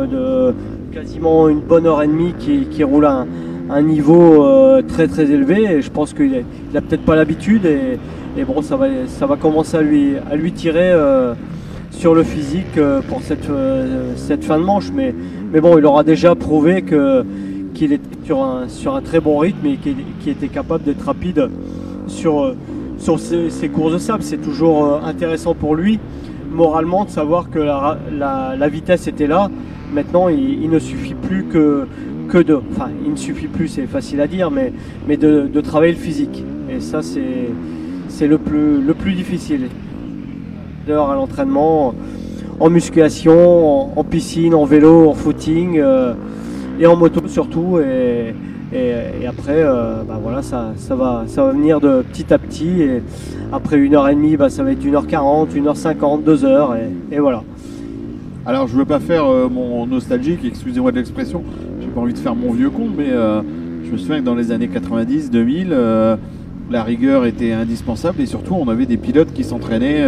quasiment une bonne heure et demie qu'il roule à un niveau très très élevé et je pense qu'il a peut-être pas l'habitude et bon, ça va commencer à lui tirer sur le physique pour cette fin de manche, mais bon, il aura déjà prouvé qu'il était sur un très bon rythme et qu'il était capable d'être rapide sur ces courses de sable. C'est toujours intéressant pour lui moralement de savoir que la vitesse était là. Maintenant, il ne suffit plus enfin, il ne suffit plus, c'est facile à dire, mais de travailler le physique. Et ça, c'est le plus difficile. D'heures à l'entraînement, en musculation, en piscine, en vélo, en footing et en moto surtout. Et après, bah voilà, ça va venir de petit à petit. Et après 1h30, bah, ça va être 1h40, 1h50, 2h. Et voilà. Alors, je ne veux pas faire mon nostalgique, excusez-moi de l'expression. J'ai pas envie de faire mon vieux con, mais je me souviens que dans les années 90, 2000, la rigueur était indispensable. Et surtout, on avait des pilotes qui s'entraînaient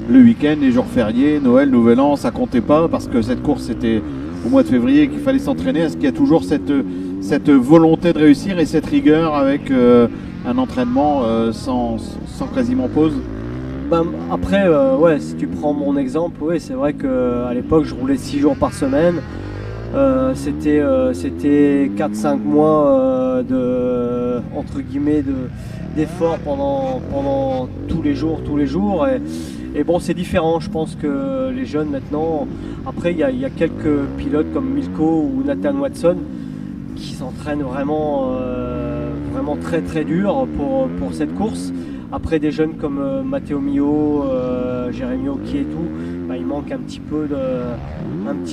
le week-end, les jours fériés, Noël, Nouvel An, ça comptait pas parce que cette course c'était au mois de février qu'il fallait s'entraîner. Est-ce qu'il y a toujours cette volonté de réussir et cette rigueur avec un entraînement sans quasiment pause? Après, ouais, si tu prends mon exemple, ouais, c'est vrai qu'à l'époque je roulais 6 jours par semaine. C'était 4-5 mois entre guillemets d'efforts pendant tous les jours et bon, c'est différent. Je pense que les jeunes maintenant, après il y a quelques pilotes comme Milko ou Nathan Watson qui s'entraînent vraiment très très dur pour cette course. Après des jeunes comme Matteo Mio, Jérémy Oki et tout, bah, il manque un petit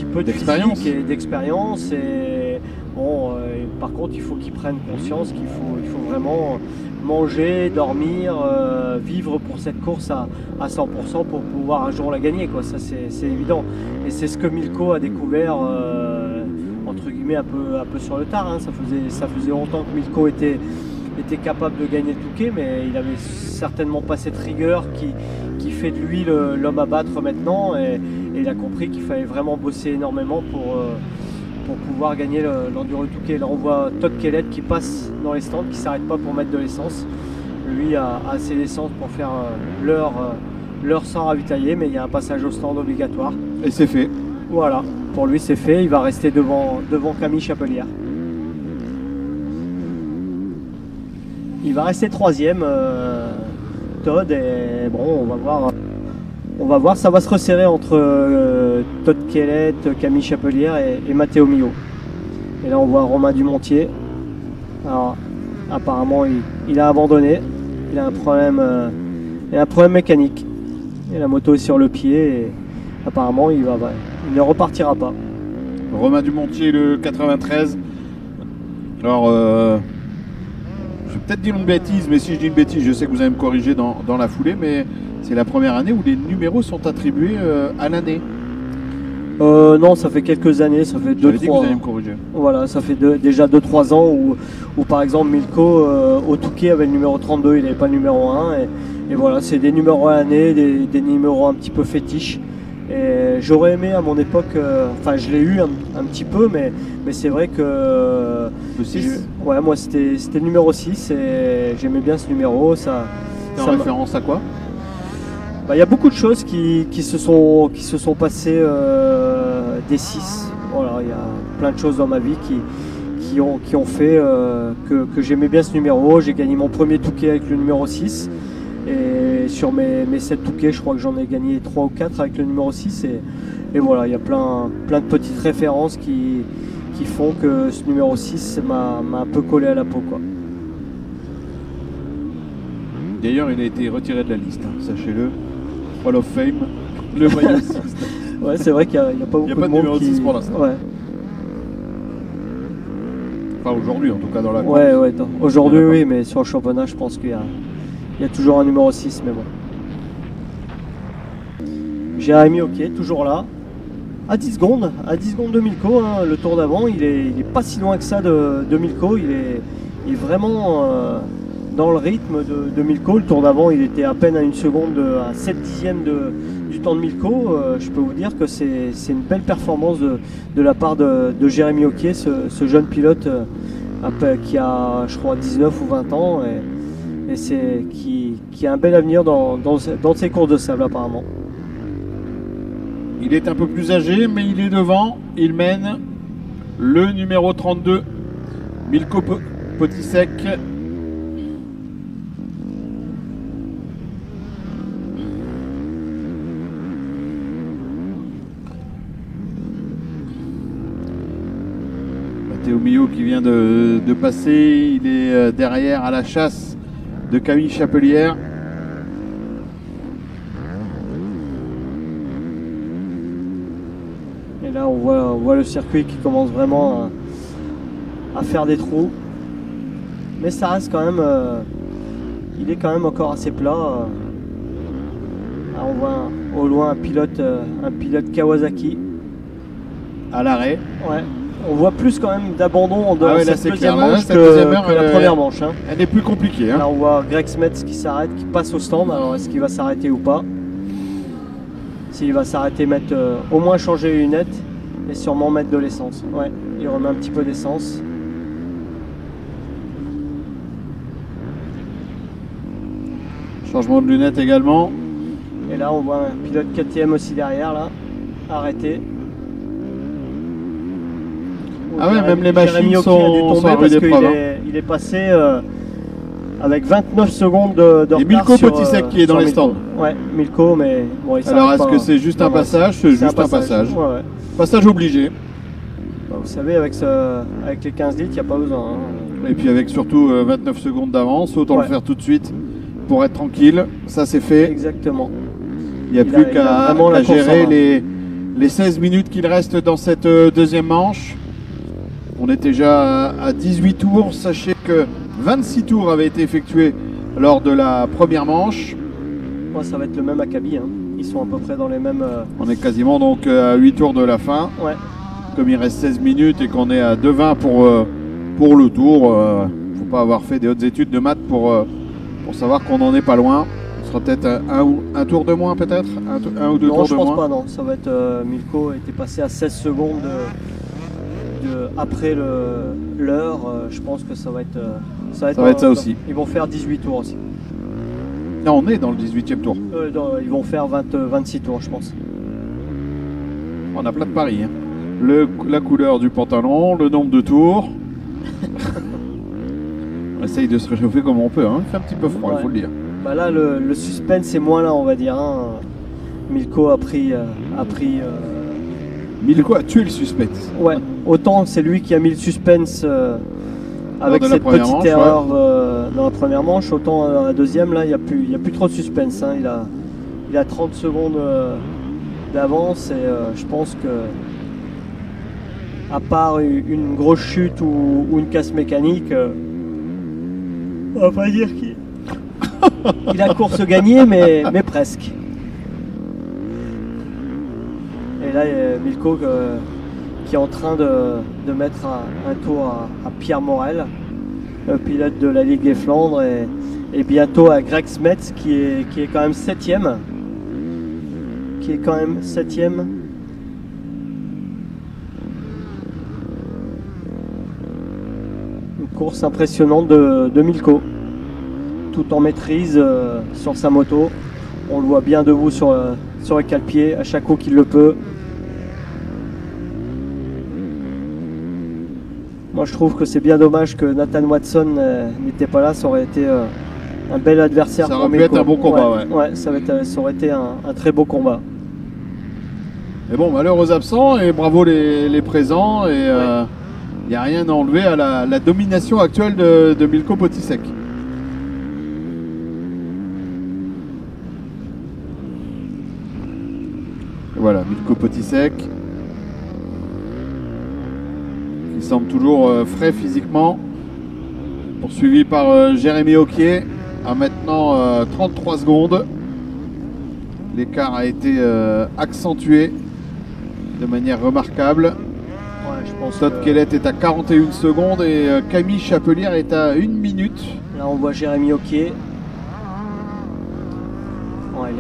peu d'expérience et bon, par contre il faut qu'ils prennent conscience qu'il faut vraiment manger, dormir, vivre pour cette course à 100% pour pouvoir un jour la gagner, quoi. Ça c'est évident et c'est ce que Milko a découvert entre guillemets un peu sur le tard, hein. Ça faisait longtemps que Milko était capable de gagner le Touquet, mais il avait certainement pas cette rigueur qui fait de lui l'homme à battre maintenant et il a compris qu'il fallait vraiment bosser énormément pour pouvoir gagner l'Enduro Touquet. Là on voit Todd Kellett qui passe dans les stands, qui s'arrête pas pour mettre de l'essence. Lui a assez d'essence pour faire l'heure sans ravitailler, mais il y a un passage au stand obligatoire. Et c'est fait. Voilà, pour lui c'est fait, il va rester devant Camille Chapelière. Il va rester 3e, Todd, et bon, on va voir, ça va se resserrer entre Todd Kellett, Camille Chapelière et Matteo Mio. Et là on voit Romain Dumontier. Alors apparemment il a abandonné, il a un problème mécanique. Et la moto est sur le pied et apparemment il ne repartira pas. Romain Dumontier, le 93. Alors je vais peut-être dire une bêtise, mais si je dis une bêtise, je sais que vous allez me corriger dans la foulée, mais c'est la première année où les numéros sont attribués à l'année. Non, ça fait quelques années, ça fait 2-3 ans. Vous allez me corriger. Voilà, ça fait déjà 2-3 ans où par exemple Milko au Touquet avait le numéro 32, il n'avait pas le numéro 1. Et voilà, c'est des numéros à l'année, des numéros un petit peu fétiches. Et j'aurais aimé à mon époque, enfin je l'ai eu un petit peu, mais c'est vrai que... Le 6 ? Ouais, moi c'était le numéro 6 et j'aimais bien ce numéro. Ça En référence à quoi? Il y a beaucoup de choses qui se sont passées des 6. Voilà, il y a plein de choses dans ma vie qui ont fait que j'aimais bien ce numéro. J'ai gagné mon premier touquet avec le numéro 6. Et sur mes 7 touquets, je crois que j'en ai gagné 3 ou 4 avec le numéro 6. Et voilà, il y a plein de petites références qui font que ce numéro 6 m'a un peu collé à la peau, quoi. D'ailleurs, il a été retiré de la liste, hein, sachez-le. Hall of Fame, le maillot 6. Ouais, c'est vrai qu'il n'y a pas beaucoup de monde numéro 6 pour l'instant. Ouais. Enfin, aujourd'hui, en tout cas, dans la course. Ouais, aujourd'hui, oui, mais sur le championnat, je pense qu'il y a toujours un numéro 6, mais bon. Jérémy Hockey, toujours là. À 10 secondes de Milko, hein, le tour d'avant, il est pas si loin que ça de Milko, il est vraiment dans le rythme de Milko. Le tour d'avant, il était à peine à 1 seconde, à 7 dixièmes du temps de Milko. Je peux vous dire que c'est une belle performance de la part de Jérémy Hockey, ce jeune pilote qui a, je crois, 19 ou 20 ans et qui a un bel avenir dans ses courses de sable apparemment. Il est un peu plus âgé, mais il est devant. Il mène le numéro 32, Milko Potisek. Matteo Mio qui vient de passer. Il est derrière à la chasse de Camille Chapelière. Là, on voit le circuit qui commence vraiment à faire des trous. Mais ça reste quand même... il est quand même encore assez plat. Là, on voit au loin un pilote Kawasaki. À l'arrêt. Ouais. On voit plus quand même d'abandon dans cette deuxième manche que la première manche. Hein. Elle est plus compliquée. Hein. Là, on voit Greg Smets qui s'arrête, qui passe au stand. Alors, est-ce qu'il va s'arrêter ou pas? S'il va s'arrêter, mettre au moins changer les lunettes et sûrement mettre de l'essence. Ouais, il remet un petit peu d'essence. Changement de lunettes également. Et là, on voit un pilote KTM aussi derrière, là, arrêté. Ah ouais, même les machines sont à rude épreuve. Il est passé avec 29 secondes de retard. Et Milko Potisek qui est dans les stands. Ouais, Milko, mais bon, il s'arrête pas. Alors, est-ce que c'est juste un passage? C'est juste un passage. Ouais. Passage obligé. Bah, vous savez, avec les 15 litres, il n'y a pas besoin. Hein. Et puis avec surtout 29 secondes d'avance, autant le faire tout de suite pour être tranquille. Ça, c'est fait. Exactement. Il n'y a plus qu'à gérer les 16 minutes qu'il reste dans cette deuxième manche. On est déjà à 18 tours. Sachez que 26 tours avaient été effectués lors de la première manche. Ouais, ça va être le même acabit. Hein. Ils sont à peu près dans les mêmes... On est quasiment donc à 8 tours de la fin. Ouais. Comme il reste 16 minutes et qu'on est à 2,20 pour le tour, il ne faut pas avoir fait des hautes études de maths pour savoir qu'on n'en est pas loin. Ce sera peut-être un tour de moins peut-être, un ou deux tours de moins. Non, je pense pas, non. Ça va être... Milko était passé à 16 secondes après l'heure. Je pense que ça va être ça aussi. Ils vont faire 18 tours aussi. Là, on est dans le 18e tour. Ils vont faire 26 tours, je pense. On a plein de paris. Hein. La couleur du pantalon, le nombre de tours. On essaye de se réchauffer comme on peut. Hein. Il fait un petit peu froid, il faut le dire. Bah là, le suspense est moins là, on va dire. Hein. Milko a pris Milko a tué le suspense. Ouais, autant c'est lui qui a mis le suspense avec cette petite erreur dans la première manche, autant dans la deuxième, là, il n'y a plus trop de suspense. Hein. Il a 30 secondes d'avance et je pense que, à part une grosse chute ou une casse mécanique, on va pas dire qu'il a course gagnée, mais presque. Et là, Milko qui est en train de mettre un tour à Pierre Morel, le pilote de la Ligue des Flandres, et bientôt à Greg Smets qui est quand même 7ème. course impressionnante de Milko. Tout en maîtrise sur sa moto. On le voit bien debout sur les cale-pieds à chaque coup qu'il le peut. Moi je trouve que c'est bien dommage que Nathan Watson n'était pas là, ça aurait été un bel adversaire. Ça aurait pu être un bon combat, ouais. Ça aurait été un très beau combat. Mais bon, malheureux absents et bravo les présents. Et il n'y a rien à enlever à la domination actuelle de Milko Potisek. Voilà, Milko Potisek. Il semble toujours frais physiquement. Poursuivi par Jérémy Auquier à maintenant 33 secondes. L'écart a été accentué de manière remarquable. Ouais, je pense Todd Kellett est à 41 secondes et Camille Chapelière est à 1 minute. Là on voit Jérémy Auquier. Ouais,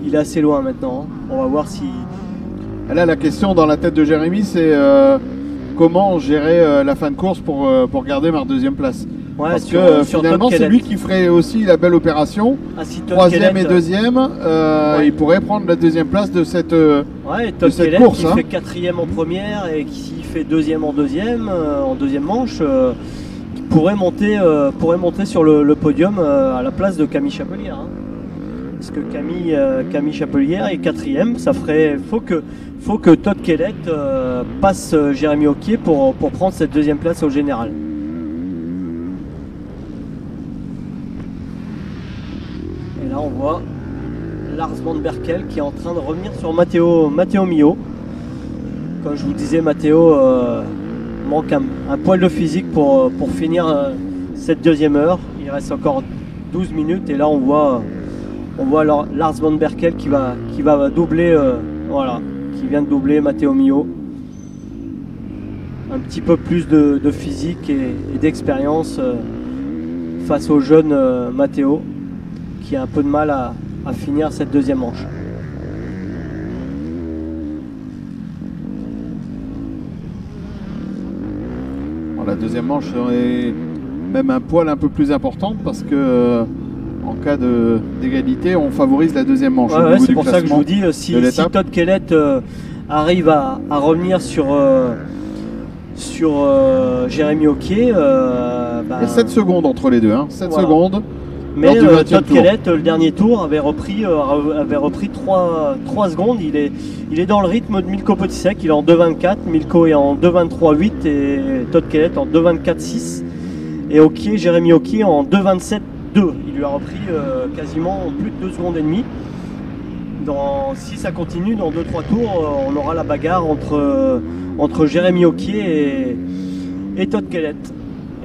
il est assez loin maintenant. On va voir si... Là, la question dans la tête de Jérémy, c'est comment gérer la fin de course pour garder ma deuxième place. Ouais, parce que finalement, c'est lui qui ferait aussi la belle opération. Si troisième et deuxième, il pourrait prendre la deuxième place de cette, de cette course. Il fait quatrième en première et qui fait deuxième en deuxième manche, il pourrait monter sur le podium à la place de Camille Chapelière. Hein. Parce que Camille Chapelière est quatrième, ça ferait. Faut que Todd Kellett passe Jérémy Auquier pour prendre cette deuxième place au général. Et là on voit Lars Van Berkel qui est en train de revenir sur Matteo Mio. Comme je vous disais, Matteo manque un poil de physique pour finir cette deuxième heure. Il reste encore 12 minutes et là on voit Lars Van Berkel qui va doubler, qui vient de doubler Matteo Mio. Un petit peu plus de physique et d'expérience face au jeune Matteo qui a un peu de mal à finir cette deuxième manche. Bon, la deuxième manche est même un poil un peu plus importante parce que en cas d'égalité, on favorise la deuxième manche. C'est pour ça que je vous dis, si Todd Kellett arrive à revenir sur Jérémy Auquier, il y a 7 secondes entre les deux, 7 secondes. Mais Todd Kellett, le dernier tour, avait repris 3 secondes. Il est dans le rythme de Milko Potisek, il est en 2,24, Milko est en 2,23,8 et Todd Kellett en 2,24,6. Et Jérémy Auquier en 2,27,2. Il lui a repris quasiment plus de 2 secondes et demie. Si ça continue, dans 2-3 tours, on aura la bagarre entre Jérémy Auquier et Todd Kellett.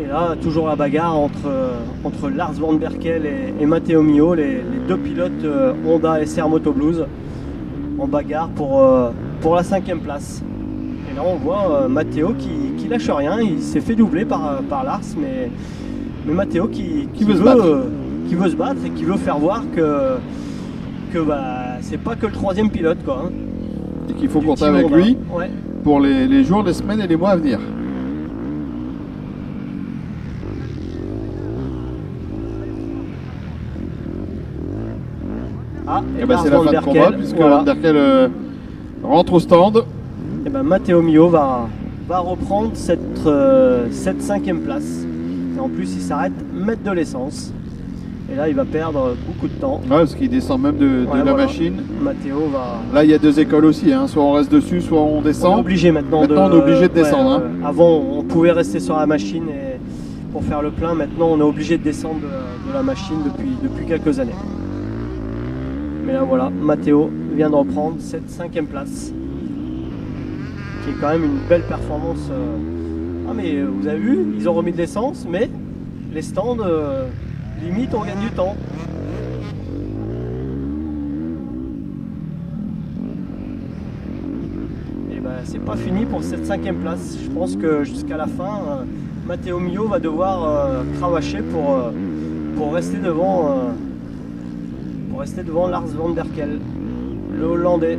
Et là, toujours la bagarre entre Lars Van Berkel et Matteo Mio, les deux pilotes Honda SR Moto Blues, en bagarre pour la 5e place. Et là, on voit Matteo qui lâche rien. Il s'est fait doubler par Lars, mais Matteo qui veut se battre et qui veut faire voir que c'est pas que le 3e pilote, quoi. Et qu'il faut compter avec lui pour les jours, les semaines et les mois à venir. C'est la fin de combat puisque Van Berkel rentre au stand. Et Matteo Mio va reprendre cette 5e place. Et en plus, il s'arrête mettre de l'essence. Et là, il va perdre beaucoup de temps. Ouais, parce qu'il descend même de la machine. Matteo va... Là, il y a 2 écoles aussi. Soit on reste dessus, soit on descend. On est obligé maintenant. On est obligé de descendre. Avant, on pouvait rester sur la machine pour faire le plein. Maintenant, on est obligé de descendre de la machine depuis quelques années. Mais là, voilà, Matteo vient de reprendre cette 5e place. Qui est quand même une belle performance. Mais vous avez vu, ils ont remis de l'essence, mais les stands... limite, on gagne du temps. Et c'est pas fini pour cette 5e place. Je pense que jusqu'à la fin, Matteo Mio va devoir cravacher pour rester devant Lars Van Berkel, le Hollandais.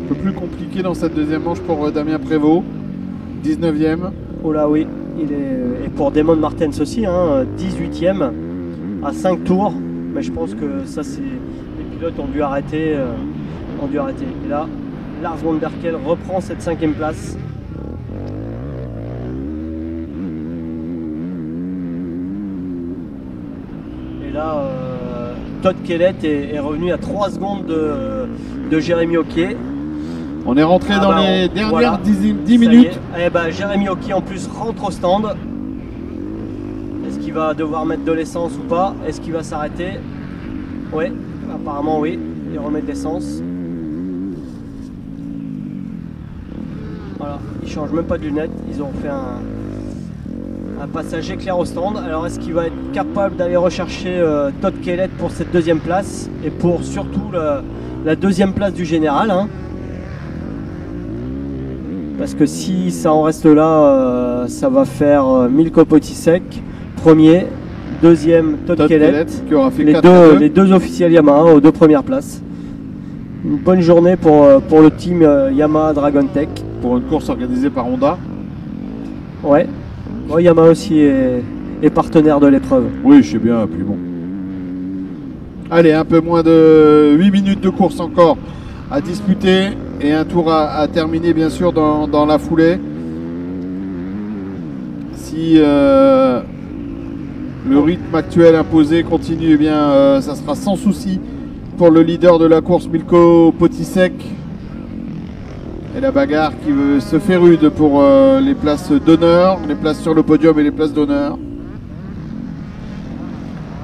peu plus compliqué dans cette deuxième manche pour Damien Prévost, 19e. Oh là oui, et pour Damon Martens aussi, hein, 18e à 5 tours. Mais je pense que ça, les pilotes ont dû arrêter. Et là, Lars von Berkel reprend cette 5e place. Et là, Todd Kellett est revenu à 3 secondes de Jérémy Hockey. On est rentré dans les dernières 10 minutes. Eh ben, Jérémy Hockey en plus rentre au stand. Est-ce qu'il va devoir mettre de l'essence ou pas? Est-ce qu'il va s'arrêter? Oui, apparemment oui. Il remet de l'essence. Voilà, ils changent même pas de lunettes. Ils ont fait un passage éclair au stand. Alors est-ce qu'il va être capable d'aller rechercher Todd Kellett pour cette deuxième place et pour surtout la deuxième place du général, hein? Parce que si ça en reste là, ça va faire Milko Potisek, premier, deuxième Todd Kellett, qui aura fait les deux officiels Yamaha aux 2 premières places. Une bonne journée pour le team Yamaha Dragon Tech. Pour une course organisée par Honda. Ouais, bon, Yamaha aussi est partenaire de l'épreuve. Oui, je sais bien, puis bon. Allez, un peu moins de 8 minutes de course encore à disputer. Et un tour à terminer bien sûr dans la foulée. Si le rythme actuel imposé continue, eh bien ça sera sans souci pour le leader de la course, Milko Potisek. Et la bagarre qui se fait rude pour les places d'honneur, les places sur le podium et les places d'honneur.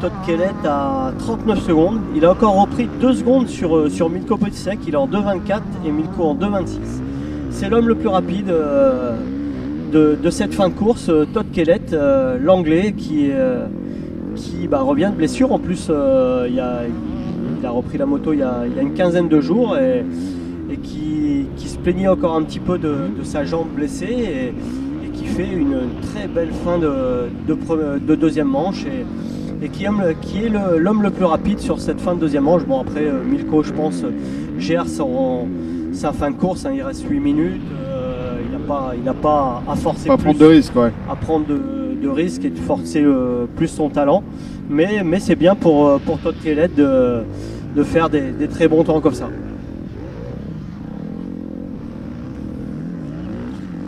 Todd Kellett à 39 secondes. Il a encore repris 2 secondes sur Milko Potisek. Il est en 2,24 et Milko en 2,26. C'est l'homme le plus rapide de cette fin de course. Todd Kellett, l'anglais, qui revient de blessure. En plus, il a repris la moto il y a une quinzaine de jours et qui se plaignait encore un petit peu de sa jambe blessée et qui fait une très belle fin de deuxième manche. Et qui est l'homme le plus rapide sur cette fin de deuxième manche. Bon, après, Milko, je pense, gère sa fin de course, hein, il reste 8 minutes, il n'a pas à forcer pas plus, prendre de risques, ouais. à prendre de risques et de forcer plus son talent. Mais c'est bien pour Todd Kellett de faire des très bons temps comme ça.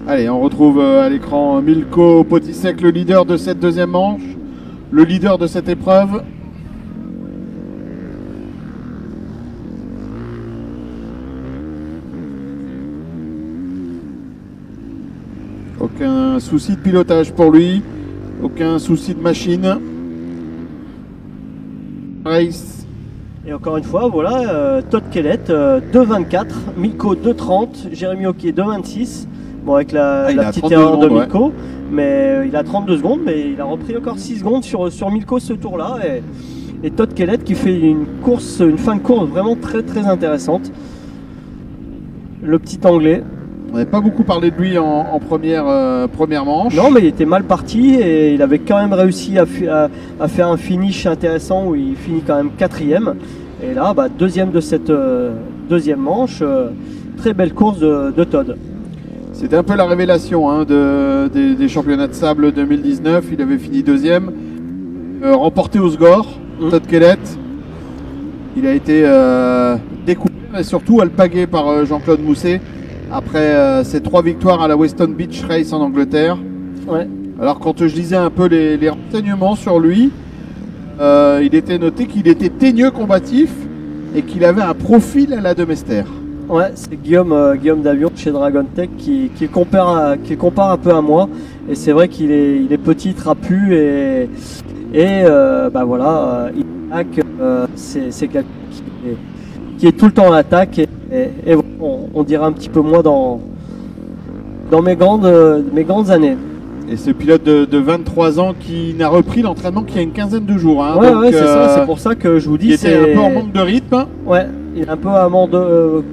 Allez, on retrouve à l'écran Milko Potisek, le leader de cette deuxième manche. Le leader de cette épreuve. Aucun souci de pilotage pour lui, aucun souci de machine. Race. Et encore une fois, voilà, Todd Kellett 2,24, Milko 2,30, Jérémy Hockey 2,26. Bon, avec la petite erreur de Milko, ouais. Mais il a 32 secondes, mais il a repris encore 6 secondes sur Milko ce tour-là. Et Todd Kellett qui fait une fin de course vraiment très très intéressante. Le petit anglais. On n'avait pas beaucoup parlé de lui en première manche. Non, mais il était mal parti et il avait quand même réussi à faire un finish intéressant où il finit quand même 4e. Et là, deuxième de cette deuxième manche. Très belle course de Todd. C'était un peu la révélation hein, des championnats de sable 2019. Il avait fini 2e, remporté au score, Todd Kellett. Il a été découvert et surtout alpagué par Jean-Claude Mousset après ses 3 victoires à la Weston Beach Race en Angleterre. Ouais. Alors quand je lisais un peu les renseignements sur lui, il était noté qu'il était teigneux combatif et qu'il avait un profil à la de Mester. Ouais, c'est Guillaume Davion chez Dragon Tech qui compare un peu à moi. Et c'est vrai qu'il est petit, trapu et voilà, il attaque. C'est quelqu'un qui est tout le temps en attaque et on dirait un petit peu moins dans mes grandes années. Et ce pilote de 23 ans qui n'a repris l'entraînement qu'il y a une quinzaine de jours. Hein, ouais, c'est ça, c'est pour ça que je vous dis. Il était un peu en manque de rythme. Ouais, il est un peu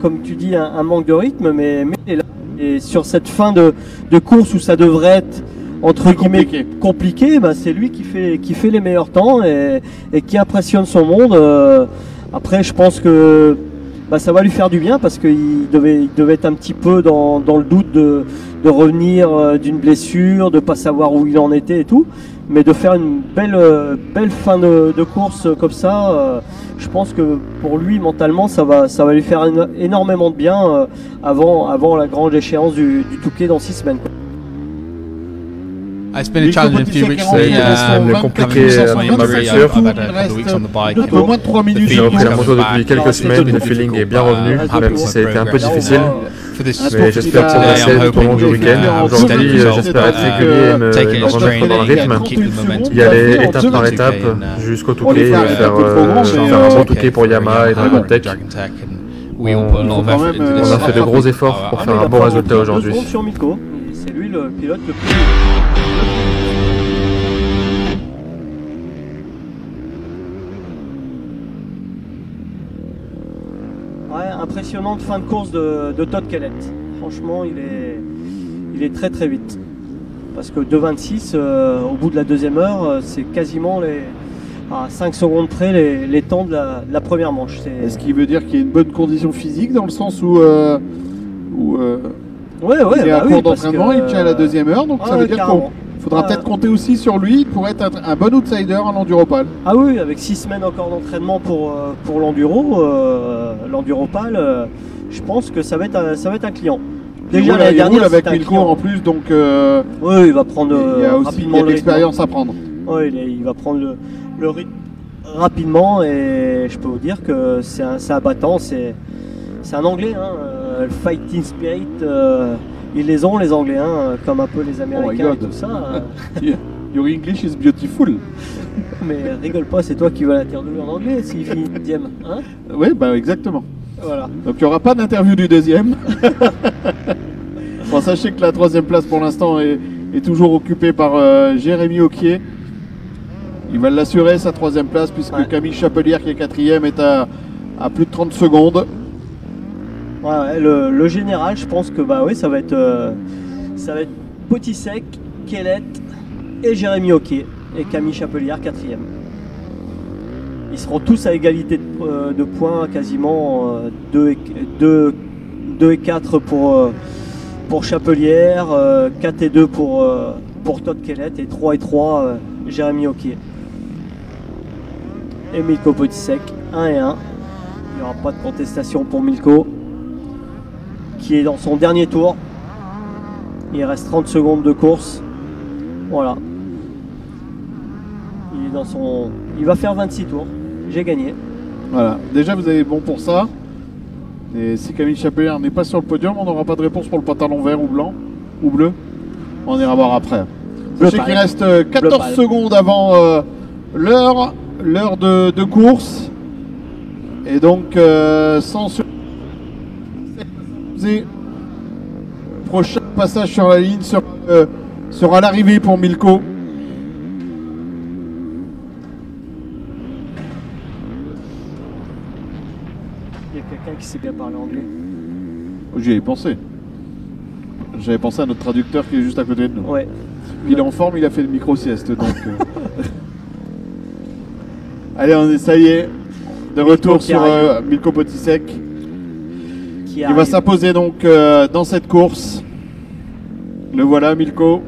comme tu dis, un manque de rythme, mais il est là. Et sur cette fin de course où ça devrait être entre guillemets compliqué, c'est lui qui fait les meilleurs temps et qui impressionne son monde. Après, je pense que ça va lui faire du bien parce qu'il devait être un petit peu dans le doute de revenir d'une blessure, de ne pas savoir où il en était et tout. Mais de faire une belle fin de course comme ça, je pense que pour lui mentalement ça va lui faire énormément de bien avant la grande échéance du Touquet dans 6 semaines. It's been a challenge in a few weeks. C'est compliqué ma blessure. Un peu moins de 3 minutes. J'ai repris la moto depuis quelques semaines, le feeling est bien revenu, même si ça a été un peu difficile. Mais j'espère progresser tout au long du week-end. Aujourd'hui, j'espère être régulier et me remettre dans le rythme. Y aller étape par étape jusqu'au Touquet et faire un bon Touquet pour Yamaha et Dragon Tech. On a fait de gros efforts pour faire un bon résultat aujourd'hui. Sur Milko, c'est lui le pilote le plus. Ouais, impressionnante fin de course de Todd Kellett. Franchement, il est très très vite. Parce que 2,26 au bout de la deuxième heure, c'est quasiment à 5 secondes près les temps de la première manche. Est-ce qu'il veut dire qu'il y a une bonne condition physique dans le sens où il est à court d'entraînement, il tient à la deuxième heure, donc ça veut dire qu'il faudra peut-être compter aussi sur lui pour être un bon outsider en Enduropal. Ah oui, avec 6 semaines encore d'entraînement pour l'Enduropal, je pense que ça va être un client. Déjà l'année dernière avec Milko en plus, donc oui, il va prendre rapidement de l'expérience à prendre. Oui, il va prendre le rythme rapidement et je peux vous dire que c'est un battant, c'est un Anglais, hein, le fighting spirit, ils les ont les Anglais, hein, comme un peu les Américains et tout ça. Your English is beautiful. Mais rigole pas, c'est toi qui vas l'interviewer en anglais s'il finit 10e, hein? Oui, bah exactement. Voilà. Donc il n'y aura pas d'interview du deuxième. Bon, sachez que la troisième place pour l'instant est toujours occupée par Jérémy Auquier. Il va l'assurer sa troisième place puisque Camille Chapelière qui est quatrième est à plus de 30 secondes. Ouais, le général, je pense que ça va être Potisek, Kellett et Jérémy Auquier et Camille Chapelière quatrième. Ils seront tous à égalité de points, quasiment 2 et 4 pour Chapelière, 4 et 2 pour Todd Kellett et 3 et 3 Jérémy Auquier. Et Milko Potisek, 1 et 1. Il n'y aura pas de contestation pour Milko, qui est dans son dernier tour. Il reste 30 secondes de course. Voilà. Il va faire 26 tours. J'ai gagné. Voilà. Déjà, vous avez bon pour ça. Et si Camille Chapelière n'est pas sur le podium, on n'aura pas de réponse pour le pantalon vert ou blanc ou bleu. On ira voir après. Sachez qu'il reste 14 secondes avant l'heure de course. Et donc, sans prochain passage sur la ligne sera l'arrivée pour Milko. Il y a quelqu'un qui sait bien parler anglais. J'y avais pensé. J'avais pensé à notre traducteur qui est juste à côté de nous. Ouais. Il est en forme, il a fait le micro-sieste. Donc, allez, ça y est. De retour sur Milko Potisek. Il va s'imposer donc dans cette course. Le voilà, Milko.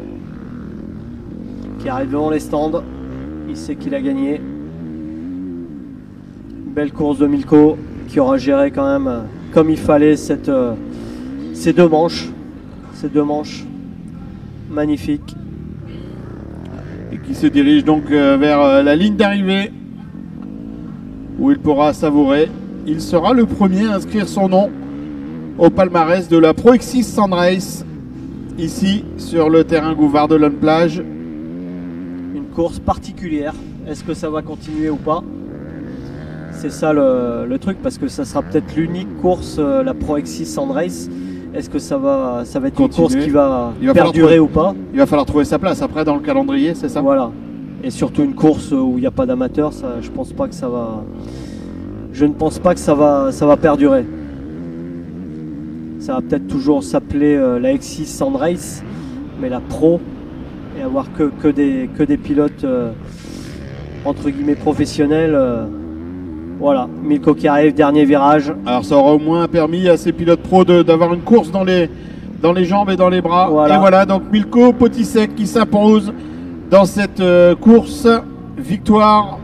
Qui arrive devant les stands. Il sait qu'il a gagné. Belle course de Milko qui aura géré quand même comme il fallait ces deux manches. Ces deux manches magnifiques. Et qui se dirige donc vers la ligne d'arrivée où il pourra savourer. Il sera le premier à inscrire son nom au palmarès de la Pro X6 Sand Race, ici sur le terrain Gouvard de Lone Plage. Une course particulière. Est-ce que ça va continuer ou pas? C'est ça le truc, parce que ça sera peut-être l'unique course, la Pro X6 Sand Race. Est-ce que ça va être une course qui va perdurer ou pas? Il va falloir trouver sa place après dans le calendrier, c'est ça? Voilà. Et surtout une course où il n'y a pas d'amateurs, je pense pas que ça va. Je ne pense pas que ça va perdurer. Ça va peut-être toujours s'appeler la X6 Sand Race, mais la Pro, et avoir que des pilotes entre guillemets professionnels, Voilà, Milko qui arrive, dernier virage. Alors ça aura au moins permis à ces pilotes pro d'avoir une course dans les jambes et dans les bras. Voilà. Et voilà, donc Milko Potisek qui s'impose dans cette course. Victoire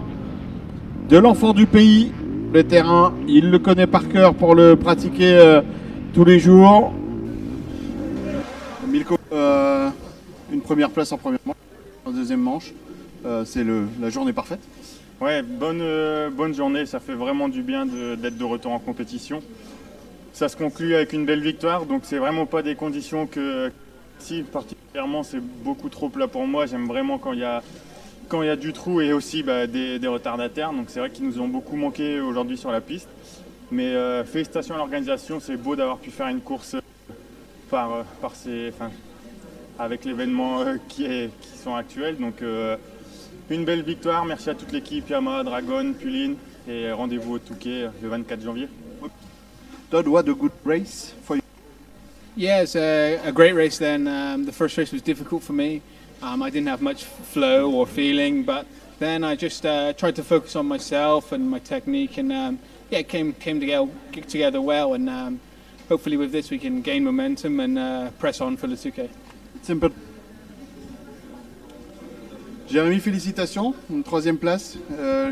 de l'enfant du pays. Le terrain, il le connaît par cœur pour le pratiquer tous les jours. Milko, une première place en première manche, en deuxième manche. C'est la journée parfaite. Ouais, bonne journée, ça fait vraiment du bien d'être de retour en compétition. Ça se conclut avec une belle victoire, donc c'est vraiment pas des conditions si particulièrement c'est beaucoup trop plat pour moi. J'aime vraiment quand il y a du trou et aussi des retardataires, donc c'est vrai qu'ils nous ont beaucoup manqué aujourd'hui sur la piste. Mais félicitations à l'organisation, c'est beau d'avoir pu faire une course avec l'événement qui sont actuels. Donc une belle victoire, merci à toute l'équipe, Yama, Dragon, Pulin, et rendez-vous au Touquet le 24 janvier. Todd, what a good race for you? Yeah, it's a great race then. The first race was difficult for me. I didn't have much flow or feeling, but then I just tried to focus on myself and my technique, and yeah, it came together well, and hopefully with this we can gain momentum and press on for the Touquet. Simple. Jérémy, félicitations, une troisième place,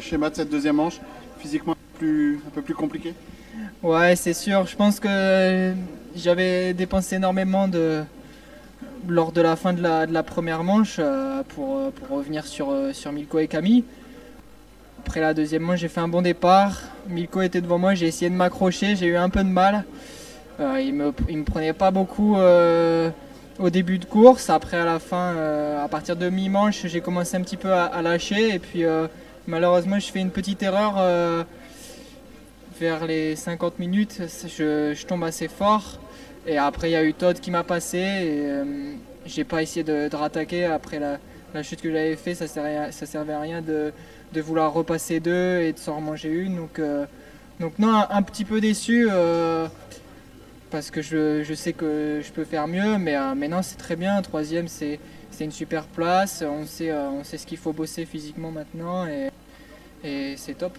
schéma de cette deuxième manche, physiquement un peu plus compliqué. Ouais, c'est sûr, je pense que j'avais dépensé énormément lors de la fin de la première manche pour revenir sur Milko et Camille. Après la deuxième manche, j'ai fait un bon départ, Milko était devant moi, j'ai essayé de m'accrocher, j'ai eu un peu de mal. Il me prenait pas beaucoup au début de course. Après à la fin, à partir de mi-manche, j'ai commencé un petit peu à lâcher et puis malheureusement je fais une petite erreur vers les 50 minutes, je tombe assez fort et après il y a eu Todd qui m'a passé et j'ai pas essayé de rattaquer après la chute que j'avais fait, ça servait à rien de vouloir repasser deux et de s'en remanger une, donc non, un petit peu déçu parce que je sais que je peux faire mieux, mais non, c'est très bien. Troisième, c'est une super place. On sait ce qu'il faut bosser physiquement maintenant et c'est top.